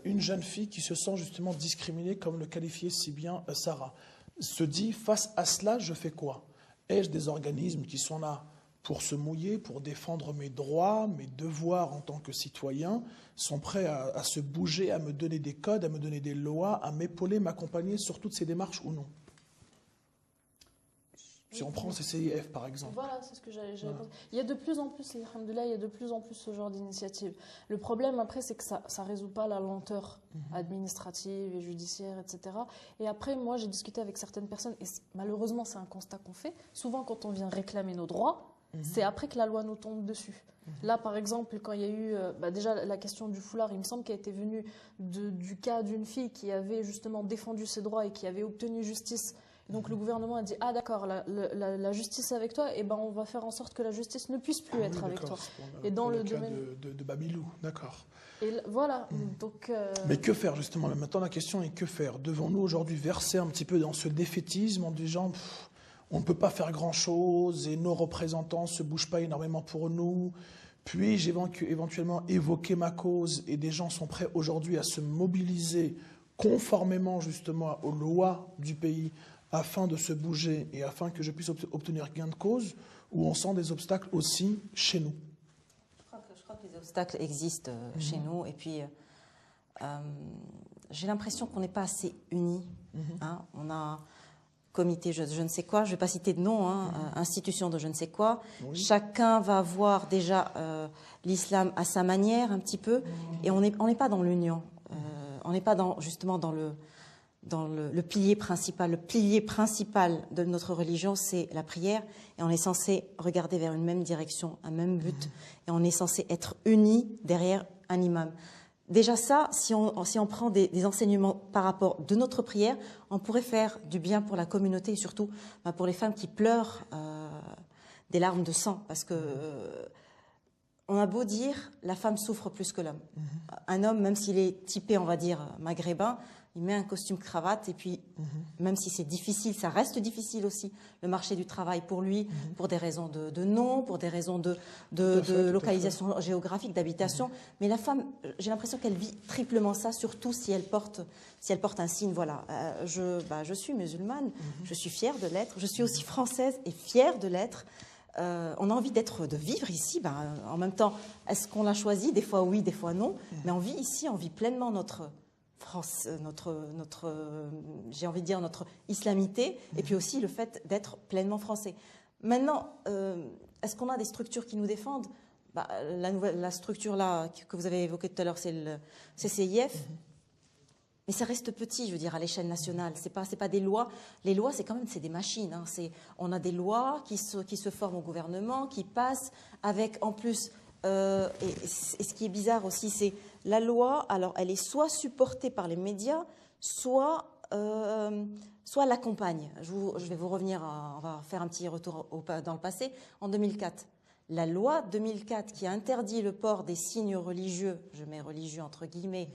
une jeune fille qui se sent justement discriminée, comme le qualifiait si bien Sarah, se dit, face à cela, je fais quoi? Ai-je des organismes qui sont là pour se mouiller, pour défendre mes droits, mes devoirs en tant que citoyen, sont prêts à se bouger, à me donner des codes, à me donner des lois, à m'épauler, m'accompagner sur toutes ces démarches ou non? Si on prend CCIF, par exemple. Voilà, c'est ce que j'avais pensé. Il y a de plus en plus, alhamdoulilah, il y a de plus en plus ce genre d'initiative. Le problème, après, c'est que ça ne résout pas la lenteur administrative et judiciaire, etc. Et après, moi, j'ai discuté avec certaines personnes, et malheureusement, c'est un constat qu'on fait. Souvent, quand on vient réclamer nos droits, c'est après que la loi nous tombe dessus. Là, par exemple, quand il y a eu déjà la question du foulard, il me semble qu'elle était venue du cas d'une fille qui avait justement défendu ses droits et qui avait obtenu justice. Donc le gouvernement a dit « Ah d'accord, la justice est avec toi, et ben on va faire en sorte que la justice ne puisse plus être avec toi. » Et dans le domaine de Babylou, d'accord. Et voilà, donc... Mais que faire justement? Maintenant la question est que faire? Devons-nous aujourd'hui verser un petit peu dans ce défaitisme en disant on ne peut pas faire grand-chose et nos représentants ne se bougent pas énormément pour nous? Puis-je éventuellement évoquer ma cause et des gens sont prêts aujourd'hui à se mobiliser conformément justement aux lois du pays afin de se bouger et afin que je puisse obtenir gain de cause, ou on sent des obstacles aussi chez nous? Je crois que les obstacles existent chez nous, et puis j'ai l'impression qu'on n'est pas assez unis. Hein. On a comité je ne sais quoi, je ne vais pas citer de nom, institution de je ne sais quoi. Oui. Chacun va voir déjà l'islam à sa manière un petit peu, et on n'est pas dans l'union. On n'est pas justement dans le pilier principal. Le pilier principal de notre religion, c'est la prière. Et on est censé regarder vers une même direction, un même but. Et on est censé être unis derrière un imam. Déjà ça, si on prend des enseignements par rapport de notre prière, on pourrait faire du bien pour la communauté et surtout pour les femmes qui pleurent des larmes de sang. Parce que on a beau dire, la femme souffre plus que l'homme. Un homme, même s'il est typé, on va dire, maghrébin, il met un costume cravate et puis, même si c'est difficile, ça reste difficile aussi, le marché du travail pour lui, pour des raisons de nom, pour des raisons de localisation géographique, d'habitation. Mais la femme, j'ai l'impression qu'elle vit triplement ça, surtout si elle porte un signe. Voilà, je suis musulmane, je suis fière de l'être, je suis aussi française et fière de l'être. On a envie de vivre ici. En même temps, est-ce qu'on l'a choisi? Des fois oui, des fois non. Mais on vit ici, on vit pleinement notre France, j'ai envie de dire notre islamité, et puis aussi le fait d'être pleinement français. Maintenant, est-ce qu'on a des structures qui nous défendent? La structure là que vous avez évoquée tout à l'heure, c'est le CCIF. Mais ça reste petit, je veux dire, à l'échelle nationale. C'est pas des lois. Les lois, c'est des machines. Hein. On a des lois qui se forment au gouvernement, qui passent avec, en plus, et ce qui est bizarre aussi, c'est la loi, alors elle est soit supportée par les médias, soit l'accompagne. Je vais vous revenir, on va faire un petit retour dans le passé. En 2004, La loi 2004 qui a interdit le port des signes religieux, je mets religieux entre guillemets,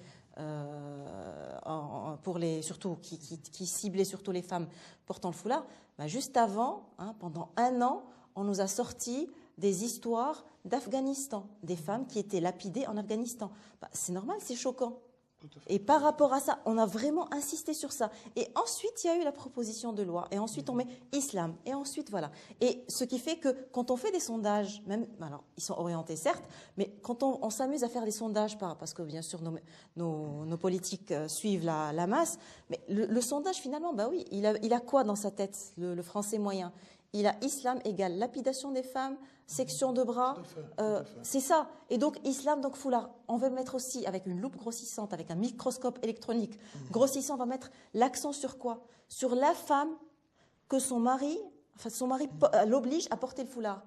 surtout qui ciblait surtout les femmes portant le foulard, bah juste avant, pendant 1 an, on nous a sorti des histoires d'Afghanistan, des femmes qui étaient lapidées en Afghanistan. Bah, c'est normal, c'est choquant. Et par rapport à ça, on a vraiment insisté sur ça. Et ensuite, il y a eu la proposition de loi. Et ensuite, on met islam. Et ensuite, voilà. Et ce qui fait que quand on fait des sondages, même, alors, ils sont orientés, certes, mais quand on s'amuse à faire des sondages, parce que bien sûr, nos politiques suivent la masse, mais le sondage, finalement, bah oui, il a quoi dans sa tête, le français moyen? Il a islam égale lapidation des femmes, section de bras, c'est ça. Et donc islam, donc foulard. On veut mettre aussi avec une loupe grossissante, avec un microscope électronique grossissant, on va mettre l'accent sur quoi? Sur la femme que son mari l'oblige à porter le foulard.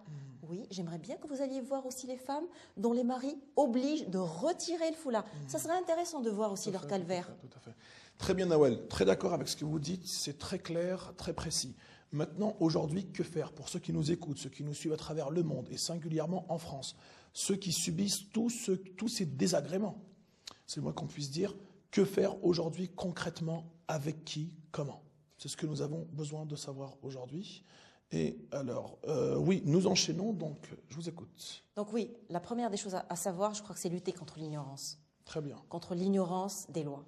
Oui, j'aimerais bien que vous alliez voir aussi les femmes dont les maris obligent de retirer le foulard. Ça serait intéressant de voir aussi leur calvaire. Tout à fait. Très bien, Nawel. Très d'accord avec ce que vous dites. C'est très clair, très précis. Maintenant, aujourd'hui, que faire pour ceux qui nous écoutent, ceux qui nous suivent à travers le monde et singulièrement en France, ceux qui subissent tous ces désagréments? C'est le moins qu'on puisse dire. Que faire aujourd'hui concrètement? Avec qui? Comment? C'est ce que nous avons besoin de savoir aujourd'hui. Et alors, oui, nous enchaînons, donc je vous écoute. Donc oui, la première des choses à savoir, je crois que c'est lutter contre l'ignorance. Très bien. Contre l'ignorance des lois.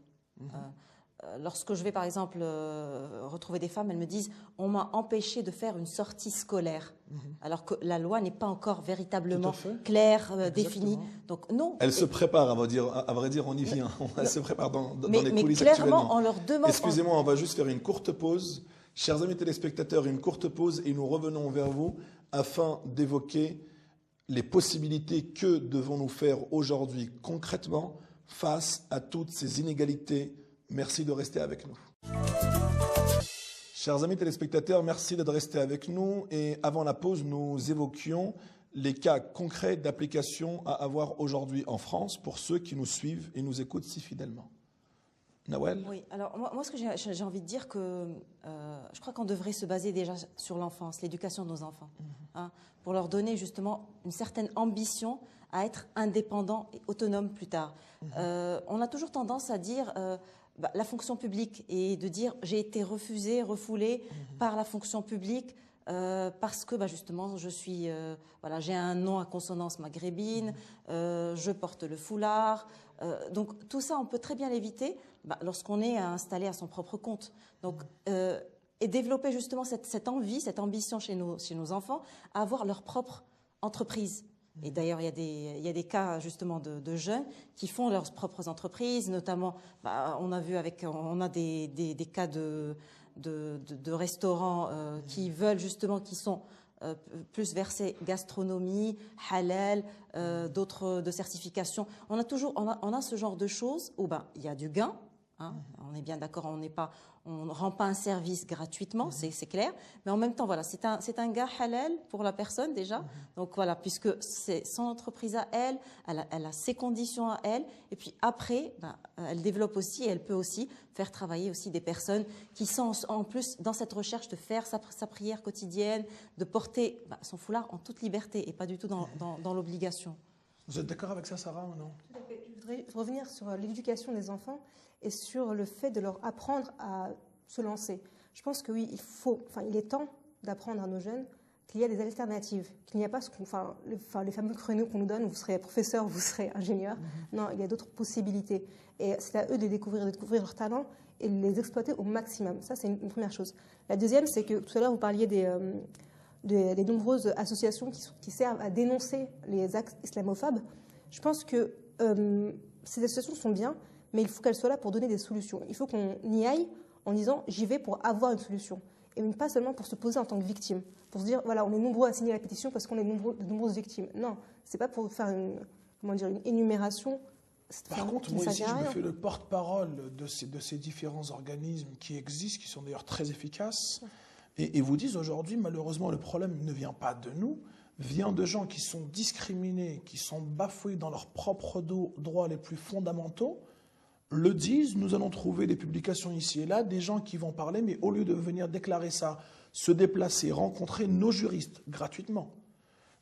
Lorsque je vais, par exemple, retrouver des femmes, elles me disent « on m'a empêché de faire une sortie scolaire », alors que la loi n'est pas encore véritablement claire, définie. Donc non. Elle se prépare, à vrai dire, on y vient. Elle se prépare dans les coulisses clairement, actuellement. on leur demande... Excusez-moi, on va juste faire une courte pause. Chers amis téléspectateurs, une courte pause et nous revenons vers vous afin d'évoquer les possibilités que devons-nous faire aujourd'hui concrètement face à toutes ces inégalités. Merci de rester avec nous. Chers amis téléspectateurs, merci d'être restés avec nous. Et avant la pause, nous évoquions les cas concrets d'application à avoir aujourd'hui en France pour ceux qui nous suivent et nous écoutent si fidèlement. Nawel? Oui, alors moi ce que j'ai envie de dire, que je crois qu'on devrait se baser déjà sur l'enfance, l'éducation de nos enfants, pour leur donner justement une certaine ambition à être indépendants et autonomes plus tard. On a toujours tendance à dire la fonction publique et de dire j'ai été refusé, refoulé par la fonction publique parce que justement je suis j'ai un nom à consonance maghrébine, je porte le foulard. Donc tout ça on peut très bien l'éviter lorsqu'on est installé à son propre compte. Donc et développer justement cette envie, cette ambition chez nos enfants à avoir leur propre entreprise. Et d'ailleurs, il y a des cas justement de jeunes qui font leurs propres entreprises, notamment, on a des cas de restaurants qui veulent justement, qui sont plus versés gastronomie, halal, d'autres de certification. On a ce genre de choses où il y a du gain. On est bien d'accord, on ne rend pas un service gratuitement, c'est clair, mais en même temps, voilà, c'est un gain halal pour la personne déjà. Donc voilà, puisque c'est son entreprise à elle, elle a ses conditions à elle, et puis après, elle développe aussi, et elle peut aussi faire travailler aussi des personnes qui sont en plus dans cette recherche de faire sa prière quotidienne, de porter son foulard en toute liberté et pas du tout dans l'obligation. Vous êtes d'accord avec ça, Sarah, ou non? Tout à fait. Je voudrais revenir sur l'éducation des enfants et sur le fait de leur apprendre à se lancer. Je pense que oui, il est temps d'apprendre à nos jeunes qu'il y a des alternatives, qu'il n'y a pas les fameux créneaux qu'on nous donne, vous serez professeur, vous serez ingénieur. Non, il y a d'autres possibilités. Et c'est à eux de découvrir leurs talents et de les exploiter au maximum. Ça, c'est une première chose. La deuxième, c'est que tout à l'heure, vous parliez des nombreuses associations qui servent à dénoncer les actes islamophobes. Je pense que ces associations sont bien, mais il faut qu'elles soient là pour donner des solutions. Il faut qu'on y aille en disant « j'y vais pour avoir une solution ». Et pas seulement pour se poser en tant que victime, pour se dire « voilà, on est nombreux à signer la pétition parce qu'on est de nombreuses victimes ». Non, c'est pas pour faire une énumération. Par contre, moi ici, je me fais le porte-parole de ces différents organismes qui existent, qui sont d'ailleurs très efficaces, et vous disent aujourd'hui, malheureusement, le problème ne vient pas de nous, vient de gens qui sont discriminés, qui sont bafoués dans leurs propres droits les plus fondamentaux, le disent, nous allons trouver des publications ici et là, des gens qui vont parler, mais au lieu de venir déclarer ça, se déplacer, rencontrer nos juristes gratuitement,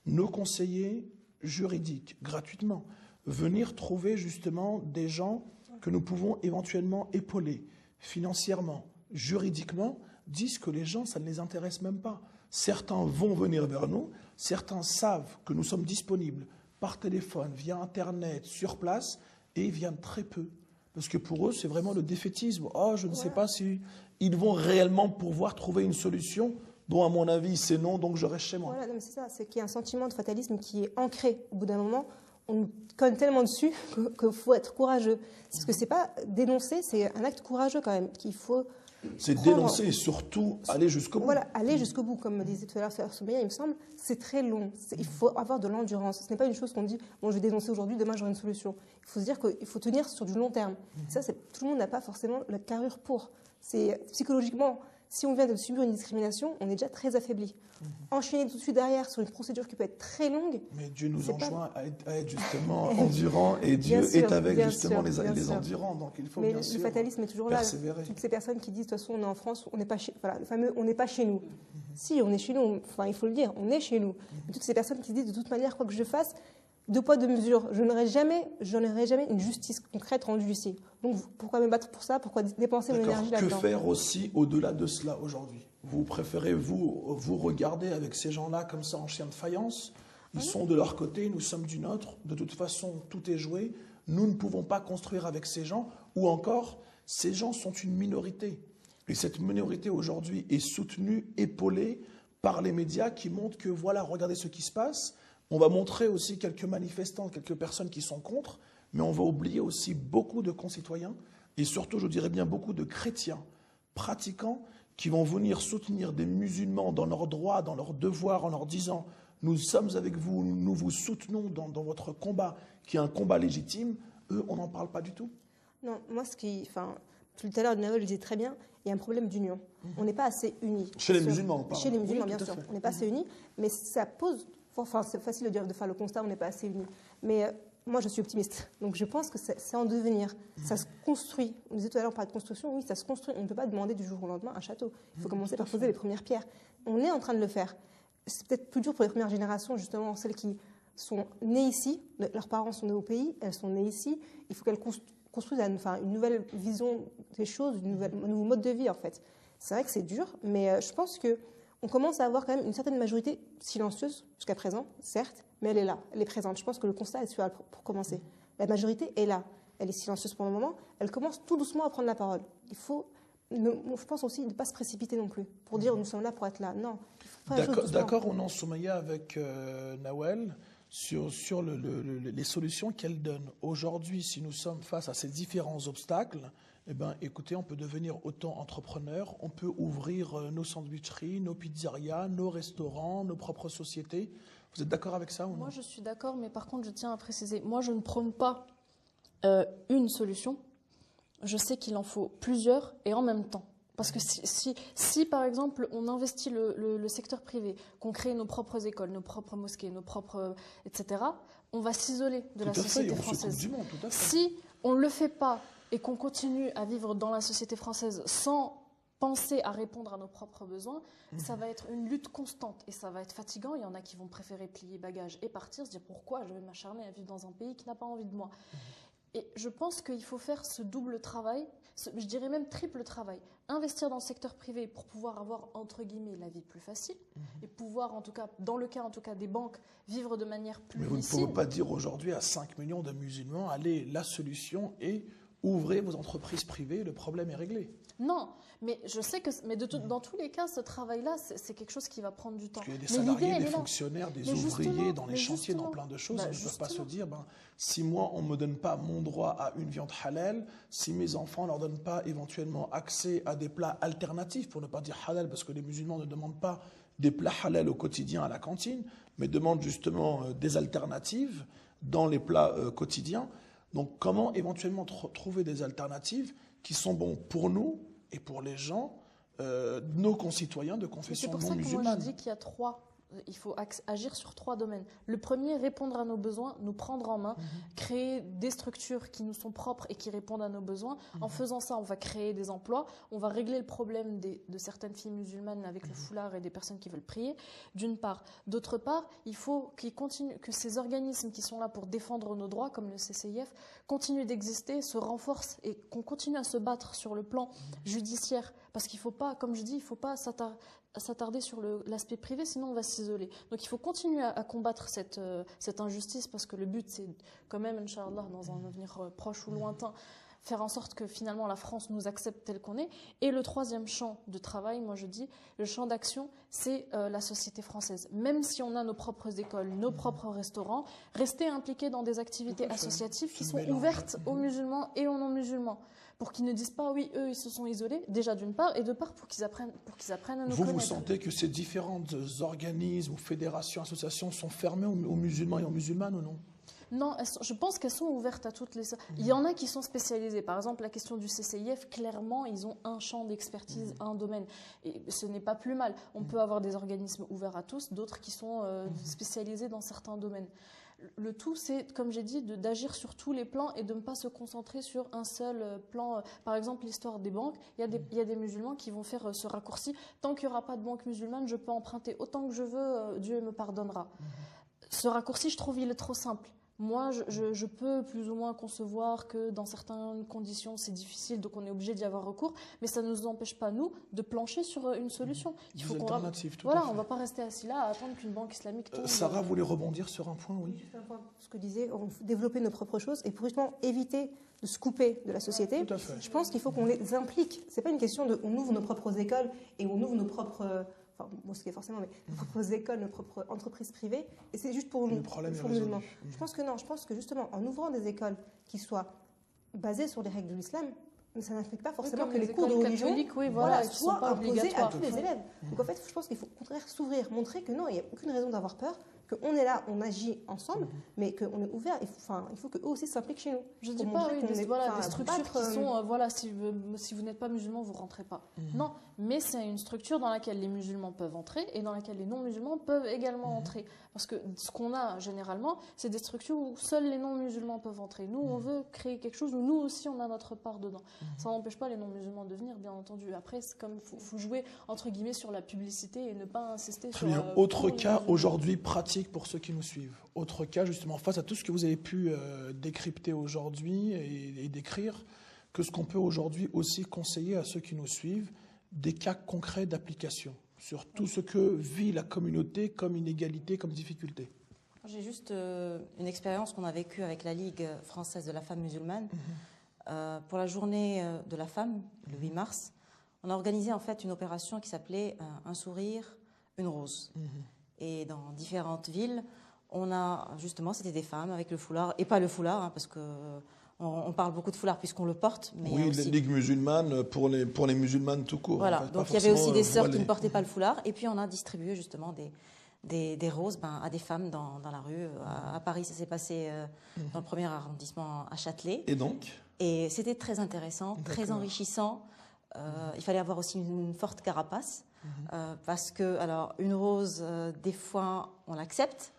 nos conseillers juridiques, gratuitement, venir trouver justement des gens que nous pouvons éventuellement épauler financièrement, juridiquement, disent que les gens, ça ne les intéresse même pas. Certains vont venir vers nous, certains savent que nous sommes disponibles par téléphone, via Internet, sur place, et ils viennent très peu. Parce que pour eux, c'est vraiment le défaitisme. Oh, je ne sais pas si ils vont réellement pouvoir trouver une solution dont, à mon avis, c'est non, donc je reste chez moi. Voilà, c'est ça, c'est qu'il y a un sentiment de fatalisme qui est ancré. Au bout d'un moment, on nous colle tellement dessus qu'il faut être courageux. Parce que c'est pas dénoncer, c'est un acte courageux quand même, qu'il faut... C'est dénoncer et surtout aller jusqu'au bout. Voilà, aller jusqu'au bout, comme disait tout à l'heure Frère Soumeya, il me semble, c'est très long. Il faut avoir de l'endurance. Ce n'est pas une chose qu'on dit, bon, je vais dénoncer aujourd'hui, demain j'aurai une solution. Il faut se dire qu'il faut tenir sur du long terme. Ça, tout le monde n'a pas forcément la carrure pour. C'est psychologiquement, si on vient de subir une discrimination, on est déjà très affaibli. Enchaîner tout de suite derrière sur une procédure qui peut être très longue. Mais Dieu nous enjoint à être justement endurant, et Dieu est avec justement les endurants. Donc il faut bien sûr le fatalisme est toujours persévérer. Là. Toutes ces personnes qui disent de toute façon on est en France, on n'est pas chez, voilà, le fameux on n'est pas chez nous. Si, on est chez nous. Enfin, il faut le dire, on est chez nous. Mais toutes ces personnes qui disent de toute manière quoi que je fasse, deux poids deux mesures, je n'aurai jamais une justice concrète rendue ici. Donc pourquoi me battre pour ça? Pourquoi dépenser mon énergie là-dedans? Que faire aussi au-delà de cela aujourd'hui? Vous préférez vous regarder avec ces gens-là comme ça en chien de faïence? Ils sont de leur côté, nous sommes du nôtre. De toute façon, tout est joué. Nous ne pouvons pas construire avec ces gens. Ou encore, ces gens sont une minorité. Et cette minorité aujourd'hui est soutenue, épaulée par les médias qui montrent que voilà, regardez ce qui se passe. On va montrer aussi quelques manifestants, quelques personnes qui sont contre, mais on va oublier aussi beaucoup de concitoyens et surtout, je dirais bien, beaucoup de chrétiens pratiquants qui vont venir soutenir des musulmans dans leurs droits, dans leurs devoirs, en leur disant « nous sommes avec vous, nous vous soutenons dans votre combat, qui est un combat légitime », eux, on n'en parle pas du tout. Non, moi, tout à l'heure, Nawel le disait très bien, il y a un problème d'union. On n'est pas assez unis. Chez les musulmans, on parle. Chez les musulmans, bien sûr. On n'est pas assez unis, mais ça pose... Enfin, c'est facile de faire le constat, on n'est pas assez unis. Mais moi, je suis optimiste. Donc, je pense que c'est en devenir. Ça se construit. On disait tout à l'heure, on parlait de construction. Oui, ça se construit. On ne peut pas demander du jour au lendemain un château. Il faut commencer par poser les premières pierres. On est en train de le faire. C'est peut-être plus dur pour les premières générations, justement, celles qui sont nées ici. Leurs parents sont nés au pays. Elles sont nées ici. Il faut qu'elles construisent une nouvelle vision des choses, un nouveau mode de vie, en fait. C'est vrai que c'est dur, mais je pense que on commence à avoir quand même une certaine majorité silencieuse jusqu'à présent, certes, mais elle est là, elle est présente. Je pense que le constat est celui-là pour commencer. La majorité est là, elle est silencieuse pour le moment, elle commence tout doucement à prendre la parole. Il faut, je pense aussi, ne pas se précipiter non plus, pour dire nous sommes là pour être là. Non. D'accord, on en Soumeya avec Nawel sur les solutions qu'elle donne. Aujourd'hui, si nous sommes face à ces différents obstacles, eh bien, écoutez, on peut devenir autant entrepreneur, on peut ouvrir nos sandwicheries, nos pizzerias, nos restaurants, nos propres sociétés. Vous êtes d'accord avec ça ou non? Moi, je suis d'accord, mais par contre, je tiens à préciser, moi, je ne prône pas une solution. Je sais qu'il en faut plusieurs et en même temps. Parce que si par exemple, on investit le secteur privé, qu'on crée nos propres écoles, nos propres mosquées, nos propres... etc., on va s'isoler de la société française. Du monde, tout à fait. Si on ne le fait pas et qu'on continue à vivre dans la société française sans penser à répondre à nos propres besoins, ça va être une lutte constante et ça va être fatigant. Il y en a qui vont préférer plier bagages et partir, se dire pourquoi je vais m'acharner à vivre dans un pays qui n'a pas envie de moi. Et je pense qu'il faut faire ce double travail, je dirais même triple travail. Investir dans le secteur privé pour pouvoir avoir, entre guillemets, la vie plus facile et pouvoir, en tout cas, dans le cas en tout cas des banques, vivre de manière plus lucide. Mais vous ne pouvez pas dire aujourd'hui à 5 millions de musulmans, allez, la solution est ouvrez vos entreprises privées, le problème est réglé. Non, mais je sais que dans tous les cas, ce travail-là, c'est quelque chose qui va prendre du temps. Parce qu'il y a des salariés, des fonctionnaires, des ouvriers dans les chantiers, dans plein de choses. Ils ne peuvent pas se dire, si moi, on ne me donne pas mon droit à une viande halal, si mes enfants ne leur donnent pas éventuellement accès à des plats alternatifs, pour ne pas dire halal, parce que les musulmans ne demandent pas des plats halal au quotidien à la cantine, mais demandent justement des alternatives dans les plats quotidiens. Donc comment éventuellement trouver des alternatives qui sont bons pour nous et pour les gens, nos concitoyens de confession non musulmane. C'est pour ça que moi je dis qu'il y a trois Il faut agir sur 3 domaines. Le premier, répondre à nos besoins, nous prendre en main, créer des structures qui nous sont propres et qui répondent à nos besoins. En faisant ça, on va créer des emplois, on va régler le problème de certaines filles musulmanes avec le foulard et des personnes qui veulent prier, d'une part. D'autre part, il faut que ces organismes qui sont là pour défendre nos droits, comme le CCIF, continuent d'exister, se renforcent et qu'on continue à se battre sur le plan judiciaire. Parce qu'il ne faut pas, comme je dis, il ne faut pas s'attarder sur l'aspect privé, sinon on va s'isoler. Donc il faut continuer à combattre cette injustice, parce que le but, c'est quand même, Inch'Allah, dans un avenir proche ou lointain, faire en sorte que finalement la France nous accepte tel qu'on est. Et le troisième champ de travail, moi je dis, le champ d'action, c'est la société française. Même si on a nos propres écoles, nos propres restaurants, rester impliqués dans des activités associatives qui sont ouvertes aux musulmans et aux non-musulmans, pour qu'ils ne disent pas, oui, eux, ils se sont isolés, déjà d'une part, et de part, pour qu'ils apprennent à nous connaître. Vous sentez que ces différents organismes ou fédérations, associations sont fermées aux musulmans et aux musulmanes ou non? Non, je pense qu'elles sont ouvertes à toutes les... Il y en a qui sont spécialisées. Par exemple, la question du CCIF, clairement, ils ont un champ d'expertise, un domaine. Et ce n'est pas plus mal. On peut avoir des organismes ouverts à tous, d'autres qui sont spécialisés dans certains domaines. Le tout, c'est, comme j'ai dit, d'agir sur tous les plans et de ne pas se concentrer sur un seul plan. Par exemple, l'histoire des banques, il y a des musulmans qui vont faire ce raccourci. Tant qu'il n'y aura pas de banque musulmane, je peux emprunter autant que je veux, Dieu me pardonnera. Ce raccourci, je trouve, il est trop simple. Moi, je peux plus ou moins concevoir que dans certaines conditions, c'est difficile, donc on est obligé d'y avoir recours, mais ça ne nous empêche pas, nous, de plancher sur une solution. Il faut qu'on on ne va pas rester assis là à attendre qu'une banque islamique tombe. Sarah voulait rebondir sur un point, oui. Juste un point, ce que disait, on faut développer nos propres choses et pour justement éviter de se couper de la société, Tout à fait. je pense qu'il faut qu'on les implique. C'est pas une question de on ouvre nos propres écoles et on ouvre nos propres... Enfin, mosquées forcément, mais nos propres écoles, nos propres entreprises privées, et c'est juste pour nous. Le problème est musulmans. résolu. Je pense que non, je pense que justement, en ouvrant des écoles qui soient basées sur les règles de l'islam, ça n'implique pas forcément que les cours de religion soient imposés à tous les élèves. Donc en fait, je pense qu'il faut au contraire s'ouvrir, montrer que non, il n'y a aucune raison d'avoir peur, qu'on est là, on agit ensemble, mais qu'on est ouvert. Il faut qu'eux aussi s'impliquent chez nous. Je ne dis pas des structures qui sont, si vous n'êtes pas musulman, vous ne rentrez pas. Non, mais c'est une structure dans laquelle les musulmans peuvent entrer et dans laquelle les non-musulmans peuvent également entrer. Parce que ce qu'on a généralement, c'est des structures où seuls les non-musulmans peuvent entrer. Nous, on veut créer quelque chose où nous aussi, on a notre part dedans. Ça n'empêche pas les non-musulmans de venir, bien entendu. Après, c'est comme il faut jouer, entre guillemets, sur la publicité et ne pas insister sur... Très bien. Autre cas aujourd'hui pratique pour ceux qui nous suivent. Autre cas, justement, face à tout ce que vous avez pu décrypter aujourd'hui et décrire, qu'est-ce qu'on peut aujourd'hui aussi conseiller à ceux qui nous suivent, des cas concrets d'application sur tout ce que vit la communauté comme inégalité, comme difficulté. J'ai juste une expérience qu'on a vécue avec la Ligue française de la femme musulmane. Pour la journée de la femme, le 8 mars, on a organisé en fait une opération qui s'appelait Un sourire, une rose. Et dans différentes villes, on a justement, c'était des femmes avec le foulard, et pas le foulard, hein, parce que on parle beaucoup de foulard puisqu'on le porte. Mais oui, aussi... les ligues musulmanes pour les musulmanes tout court. Voilà, en fait, donc il y avait aussi des sœurs qui ne portaient pas le foulard, et puis on a distribué justement des roses à des femmes dans la rue. À Paris, ça s'est passé dans le premier arrondissement à Châtelet. Et donc ? Et c'était très intéressant, très enrichissant. Il fallait avoir aussi une forte carapace, parce que, alors, une rose, des fois, on l'accepte,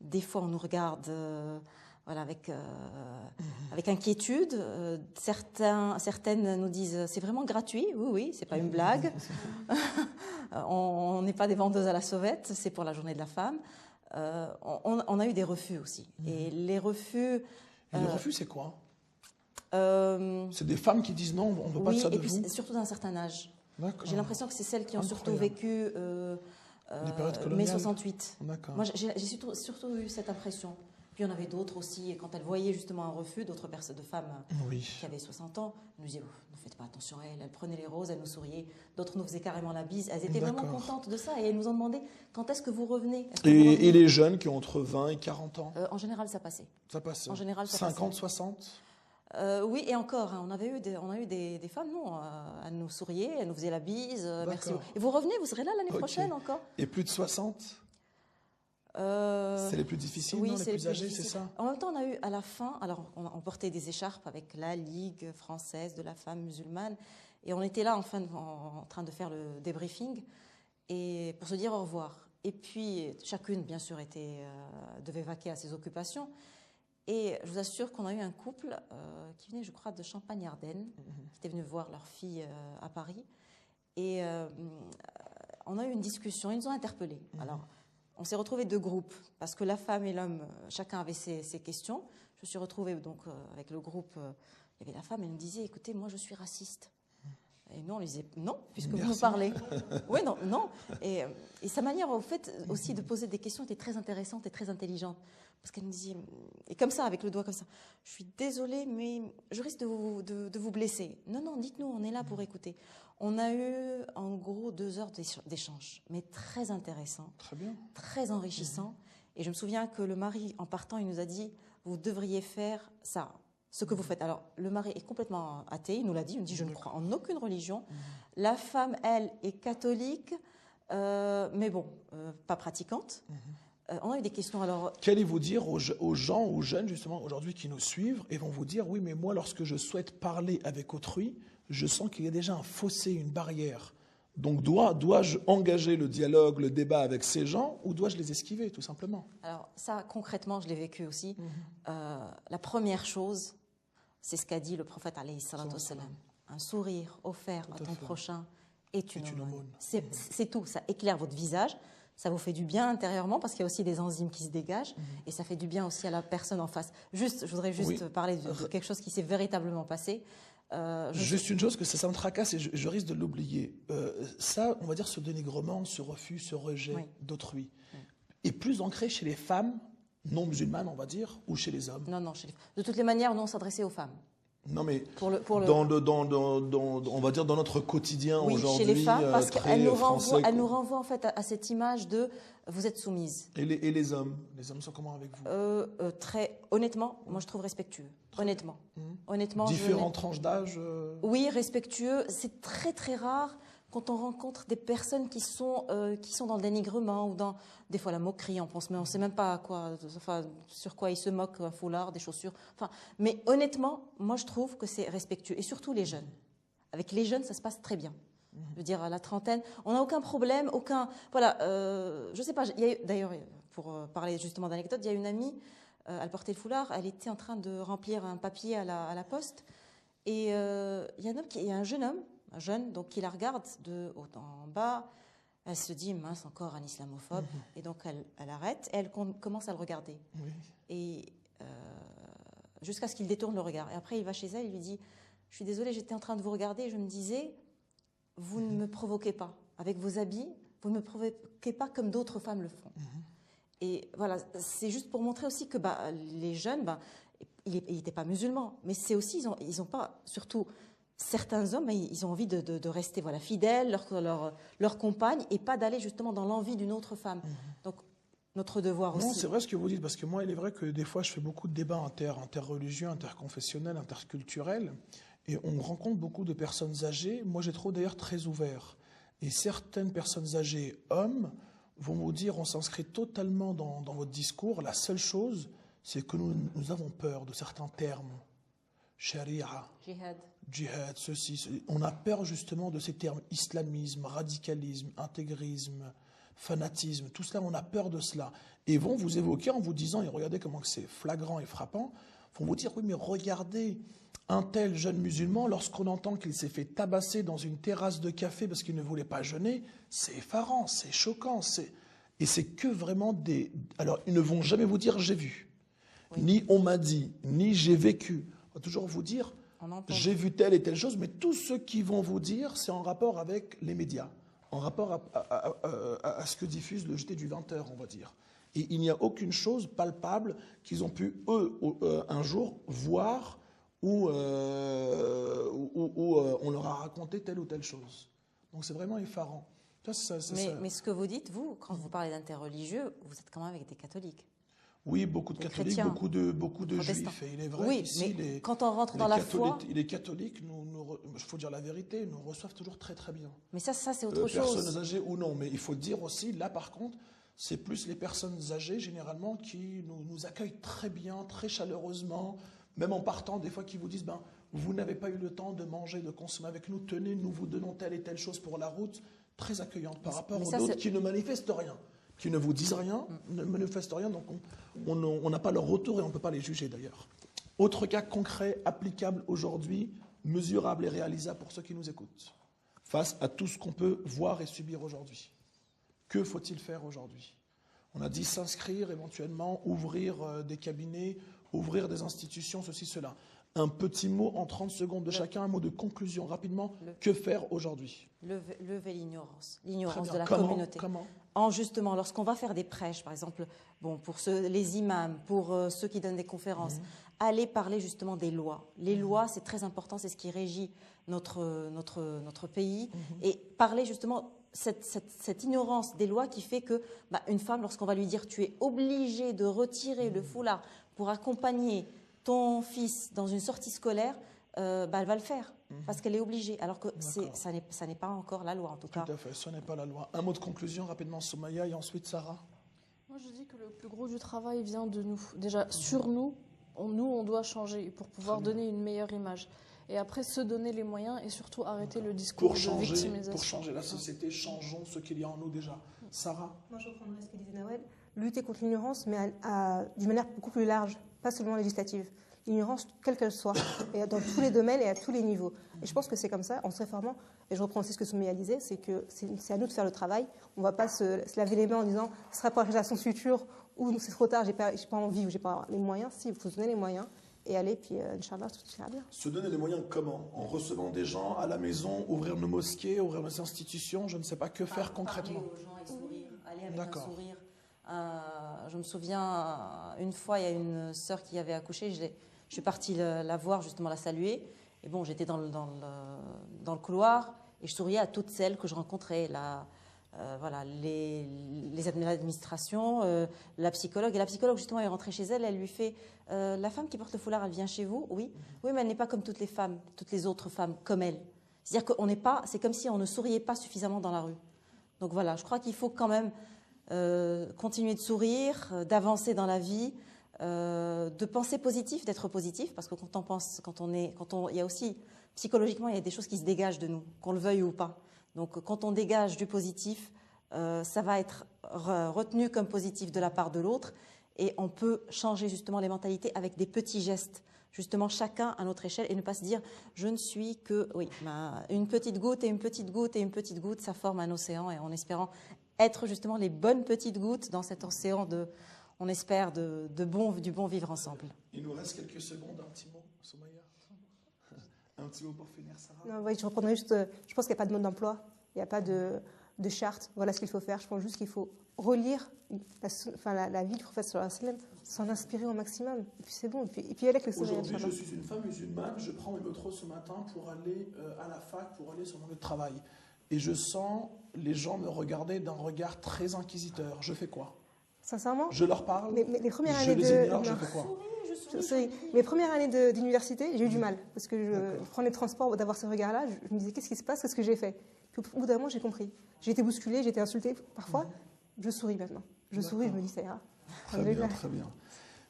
des fois, on nous regarde avec inquiétude. Certaines nous disent, c'est vraiment gratuit, oui, c'est pas une blague. On n'est pas des vendeuses à la sauvette, c'est pour la journée de la femme. On a eu des refus aussi. Et les refus... Et les refus, c'est quoi ? C'est des femmes qui disent non, on ne veut pas de ça de vous. Oui, et puis surtout d'un certain âge. J'ai l'impression que c'est celles qui ont surtout vécu mai 68. Moi, j'ai surtout eu cette impression. Puis il y en avait d'autres aussi, et quand elles voyaient justement un refus, d'autres personnes, de femmes qui avaient 60 ans, elles nous disaient, ne faites pas attention à elles, elles prenaient les roses, elles nous souriaient, d'autres nous faisaient carrément la bise, elles étaient vraiment contentes de ça, et elles nous ont demandé, quand est-ce que vous revenez, et les jeunes qui ont entre 20 et 40 ans En général, ça passait. Ça passait. En général, ça 50, passait. 60 oui, et encore, on a eu des femmes, non, elles nous souriaient, elles nous faisaient la bise, merci. Et vous revenez, vous serez là l'année prochaine encore. Et plus de 60 c'est les plus difficiles, oui, non, les plus âgés, c'est ça. En même temps, on a eu à la fin, alors on portait des écharpes avec la Ligue française de la femme musulmane, et on était là en train de faire le débriefing, et pour se dire au revoir. Et puis, chacune, bien sûr, devait vaquer à ses occupations. Et je vous assure qu'on a eu un couple qui venait, je crois, de Champagne-Ardenne, qui était venu voir leur fille à Paris. Et on a eu une discussion, ils nous ont interpellés. Alors, on s'est retrouvés 2 groupes, parce que la femme et l'homme, chacun avait ses questions. Je me suis retrouvée donc avec le groupe, il y avait la femme, elle me disait, écoutez, moi je suis raciste. Et nous, on lui disait non, puisque vous nous parlez. Oui, non, non. Et sa manière, au fait, aussi de poser des questions était très intéressante et très intelligente. Parce qu'elle me disait, et comme ça, avec le doigt comme ça, je suis désolée, mais je risque de vous blesser. Non, non, dites-nous, on est là pour écouter. On a eu, en gros, 2 heures d'échange, mais très intéressant. Très bien. Très enrichissant. Et je me souviens que le mari, en partant, il nous a dit, vous devriez faire ça. Ce que vous faites. Alors, le mari est complètement athée, il nous l'a dit, il nous dit, je ne crois en aucune religion. La femme, elle, est catholique, mais bon, pas pratiquante. On a eu des questions, alors... Qu'allez-vous dire aux gens, aux jeunes, justement, aujourd'hui, qui nous suivent, et vont vous dire, oui, mais moi, lorsque je souhaite parler avec autrui, je sens qu'il y a déjà un fossé, une barrière. Donc, dois-je engager le dialogue, le débat avec ces gens, ou dois-je les esquiver, tout simplement? Alors, ça, concrètement, je l'ai vécu aussi. La première chose, c'est ce qu'a dit le prophète alayhi salatu wassalam. Un sourire offert à ton prochain est une aumône. C'est tout, ça éclaire votre visage, ça vous fait du bien intérieurement parce qu'il y a aussi des enzymes qui se dégagent et ça fait du bien aussi à la personne en face. Je voudrais juste parler de quelque chose qui s'est véritablement passé. Juste une chose, que ça me tracasse et je risque de l'oublier. Ça, on va dire ce dénigrement, ce refus, ce rejet d'autrui est plus ancré chez les femmes non musulmanes, on va dire, ou chez les hommes? Non, non, de toutes les manières, nous, on s'adressait aux femmes. Non, mais on va dire dans notre quotidien aujourd'hui, chez les femmes, parce qu'elles nous renvoient en fait à cette image de vous êtes soumise. Et les hommes sont comment avec vous? Très honnêtement, moi je trouve respectueux. Honnêtement, différentes tranches d'âge. Oui, respectueux. C'est très très rare quand on rencontre des personnes qui sont dans le dénigrement ou dans des fois la moquerie, on pense, mais on ne sait même pas sur quoi ils se moquent, un foulard, des chaussures. Mais honnêtement, moi je trouve que c'est respectueux, et surtout les jeunes. Avec les jeunes, ça se passe très bien. Je veux dire, à la trentaine, on n'a aucun problème, je sais pas. D'ailleurs, pour parler justement d'anecdote, il y a une amie, elle portait le foulard, elle était en train de remplir un papier à la poste, et il y a un jeune homme. Donc qui la regarde de haut en bas, elle se dit mince, encore un islamophobe, et donc elle arrête et elle commence à le regarder. Et jusqu'à ce qu'il détourne le regard. Et après il va chez elle, il lui dit, je suis désolée, j'étais en train de vous regarder et je me disais, vous ne me provoquez pas avec vos habits, vous ne me provoquez pas comme d'autres femmes le font. Et voilà, c'est juste pour montrer aussi que les jeunes, il n'était pas musulman, mais c'est aussi ils ont pas, surtout certains hommes, ils ont envie de rester fidèles, leur compagne, et pas d'aller justement dans l'envie d'une autre femme. Donc, notre devoir aussi. Non, c'est vrai ce que vous dites, parce que moi, il est vrai que des fois, je fais beaucoup de débats interreligieux, interconfessionnels, interculturels, et on rencontre beaucoup de personnes âgées. Moi, j'ai trouvé d'ailleurs très ouvert. Et certaines personnes âgées, hommes, vont vous dire, on s'inscrit totalement dans votre discours. La seule chose, c'est que nous avons peur de certains termes. Sharia, djihad, ceci. On a peur justement de ces termes, islamisme, radicalisme, intégrisme, fanatisme, tout cela, on a peur de cela. Et vont vous évoquer en vous disant, et regardez comment c'est flagrant et frappant, vont vous dire, oui mais regardez, un tel jeune musulman, lorsqu'on entend qu'il s'est fait tabasser dans une terrasse de café parce qu'il ne voulait pas jeûner, c'est effarant, c'est choquant. Et c'est que vraiment des... Alors, ils ne vont jamais vous dire, j'ai vu, ni on m'a dit, ni j'ai vécu. On va toujours vous dire, j'ai vu telle et telle chose, mais tout ce qu'ils vont vous dire, c'est en rapport avec les médias, en rapport à ce que diffuse le JT du 20h, on va dire. Et il n'y a aucune chose palpable qu'ils ont pu, eux, un jour, voir où on leur a raconté telle ou telle chose. Donc c'est vraiment effarant. Mais ce que vous dites, vous, quand vous parlez d'interreligieux, vous êtes quand même avec des catholiques. Oui, beaucoup de catholiques, beaucoup de juifs. Et il est vrai qu'ici, quand on rentre dans la foi... Les catholiques, il faut dire la vérité, nous reçoivent toujours très très bien. Mais ça c'est autre chose. Personnes âgées ou non, mais il faut dire aussi, là par contre, c'est plus les personnes âgées généralement qui nous accueillent très bien, très chaleureusement, même en partant, des fois qui vous disent, vous n'avez pas eu le temps de manger, de consommer avec nous, tenez, nous vous donnons telle et telle chose pour la route, très accueillante par rapport aux autres qui ne manifestent rien. qui ne vous disent rien, ne manifestent rien, donc on n'a pas leur retour et on ne peut pas les juger d'ailleurs. Autre cas concret, applicable aujourd'hui, mesurable et réalisable pour ceux qui nous écoutent, face à tout ce qu'on peut voir et subir aujourd'hui. Que faut-il faire aujourd'hui? On a dit s'inscrire éventuellement, ouvrir des cabinets, ouvrir des institutions, ceci, cela. Un petit mot en 30 secondes de chacun, un mot de conclusion rapidement. Que faire aujourd'hui? Lever l'ignorance de la communauté. Comment? Justement, lorsqu'on va faire des prêches, par exemple, pour les imams, pour ceux qui donnent des conférences, aller parler justement des lois. Les lois, c'est très important, c'est ce qui régit notre pays. Et parler justement cette ignorance des lois qui fait que une femme, lorsqu'on va lui dire tu es obligée de retirer le foulard pour accompagner ton fils dans une sortie scolaire, elle va le faire parce qu'elle est obligée, alors que ça n'est pas encore la loi en tout cas. Tout à fait, ce n'est pas la loi. Un mot de conclusion rapidement, Soumaya, et ensuite Sarah. Moi je dis que le plus gros du travail vient de nous. Déjà sur nous, on doit changer pour pouvoir donner une meilleure image. Et après se donner les moyens et surtout arrêter le discours de victimisation. Pour changer la société, changeons ce qu'il y a en nous déjà. Sarah? Moi je reprendrai ce que disait Nawel, lutter contre l'ignorance mais d'une manière beaucoup plus large, pas seulement législative. L'ignorance, quelle qu'elle soit, et dans tous les domaines et à tous les niveaux. Et je pense que c'est comme ça, en se réformant, et je reprends aussi ce que Soumaya disait, c'est que c'est à nous de faire le travail. On ne va pas se laver les mains en disant ce sera pour la génération future, ou c'est trop tard, j'ai pas envie, ou j'ai pas les moyens. Si, il faut se donner les moyens, et aller, puis Inch'Allah, tout ira bien. Se donner les moyens comment? En recevant des gens à la maison, ouvrir nos mosquées, ouvrir nos institutions, je ne sais pas que faire concrètement. Parler aux gens et sourire, aller avec un sourire. Je me souviens, une fois, il y a une sœur qui avait accouché, je suis partie la voir, justement la saluer. Et bon, j'étais dans le couloir et je souriais à toutes celles que je rencontrais. L'administration, la psychologue. Et la psychologue, justement, est rentrée chez elle. Elle lui fait la femme qui porte le foulard, elle vient chez vous? Oui. Oui, mais elle n'est pas comme toutes les femmes, toutes les autres femmes, comme elle. C'est-à-dire qu'on n'est pas. C'est comme si on ne souriait pas suffisamment dans la rue. Donc voilà, je crois qu'il faut quand même continuer de sourire, d'avancer dans la vie. De penser positif, d'être positif, parce que quand on pense, il y a aussi psychologiquement il y a des choses qui se dégagent de nous, qu'on le veuille ou pas. Donc quand on dégage du positif, ça va être retenu comme positif de la part de l'autre, et on peut changer justement les mentalités avec des petits gestes, justement chacun à notre échelle, et ne pas se dire je ne suis que une petite goutte et une petite goutte et une petite goutte, ça forme un océan, et en espérant être justement les bonnes petites gouttes dans cet océan on espère du bon vivre ensemble. Il nous reste quelques secondes, un petit mot, Soumaya. Un petit mot pour finir, Sarah. Non, oui, je reprendrai juste, je pense qu'il n'y a pas de mode d'emploi, il n'y a pas de charte, voilà ce qu'il faut faire. Je pense juste qu'il faut relire la vie du prophète sallallahu alayhi wa sallam, s'en inspirer au maximum, et puis c'est bon, et puis avec le soleil. Aujourd'hui, je suis une femme musulmane, je prends mes métros ce matin pour aller à la fac, pour aller sur mon lieu de travail. Et je sens les gens me regarder d'un regard très inquisiteur. Je fais quoi? Sincèrement, je leur parle, mais les premières je années les ignore, je fais quoi? Je souris. Mes premières années d'université, j'ai eu du mal, parce que je prenais les transports, d'avoir ce regard-là, je me disais qu'est-ce qui se passe, qu'est-ce que j'ai fait? Puis au bout d'un moment, j'ai compris. J'ai été bousculée, j'ai été insultée parfois, je souris maintenant. Je souris, je me dis ça ira. Très bien, très bien.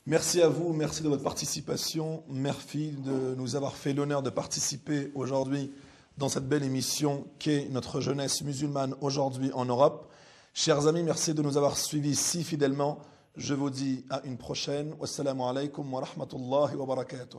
Merci à vous, merci de votre participation, merci de nous avoir fait l'honneur de participer aujourd'hui dans cette belle émission qu'est notre jeunesse musulmane aujourd'hui en Europe. Chers amis, merci de nous avoir suivis si fidèlement. Je vous dis à une prochaine. Wassalamu alaikum wa rahmatullahi wa barakatuh.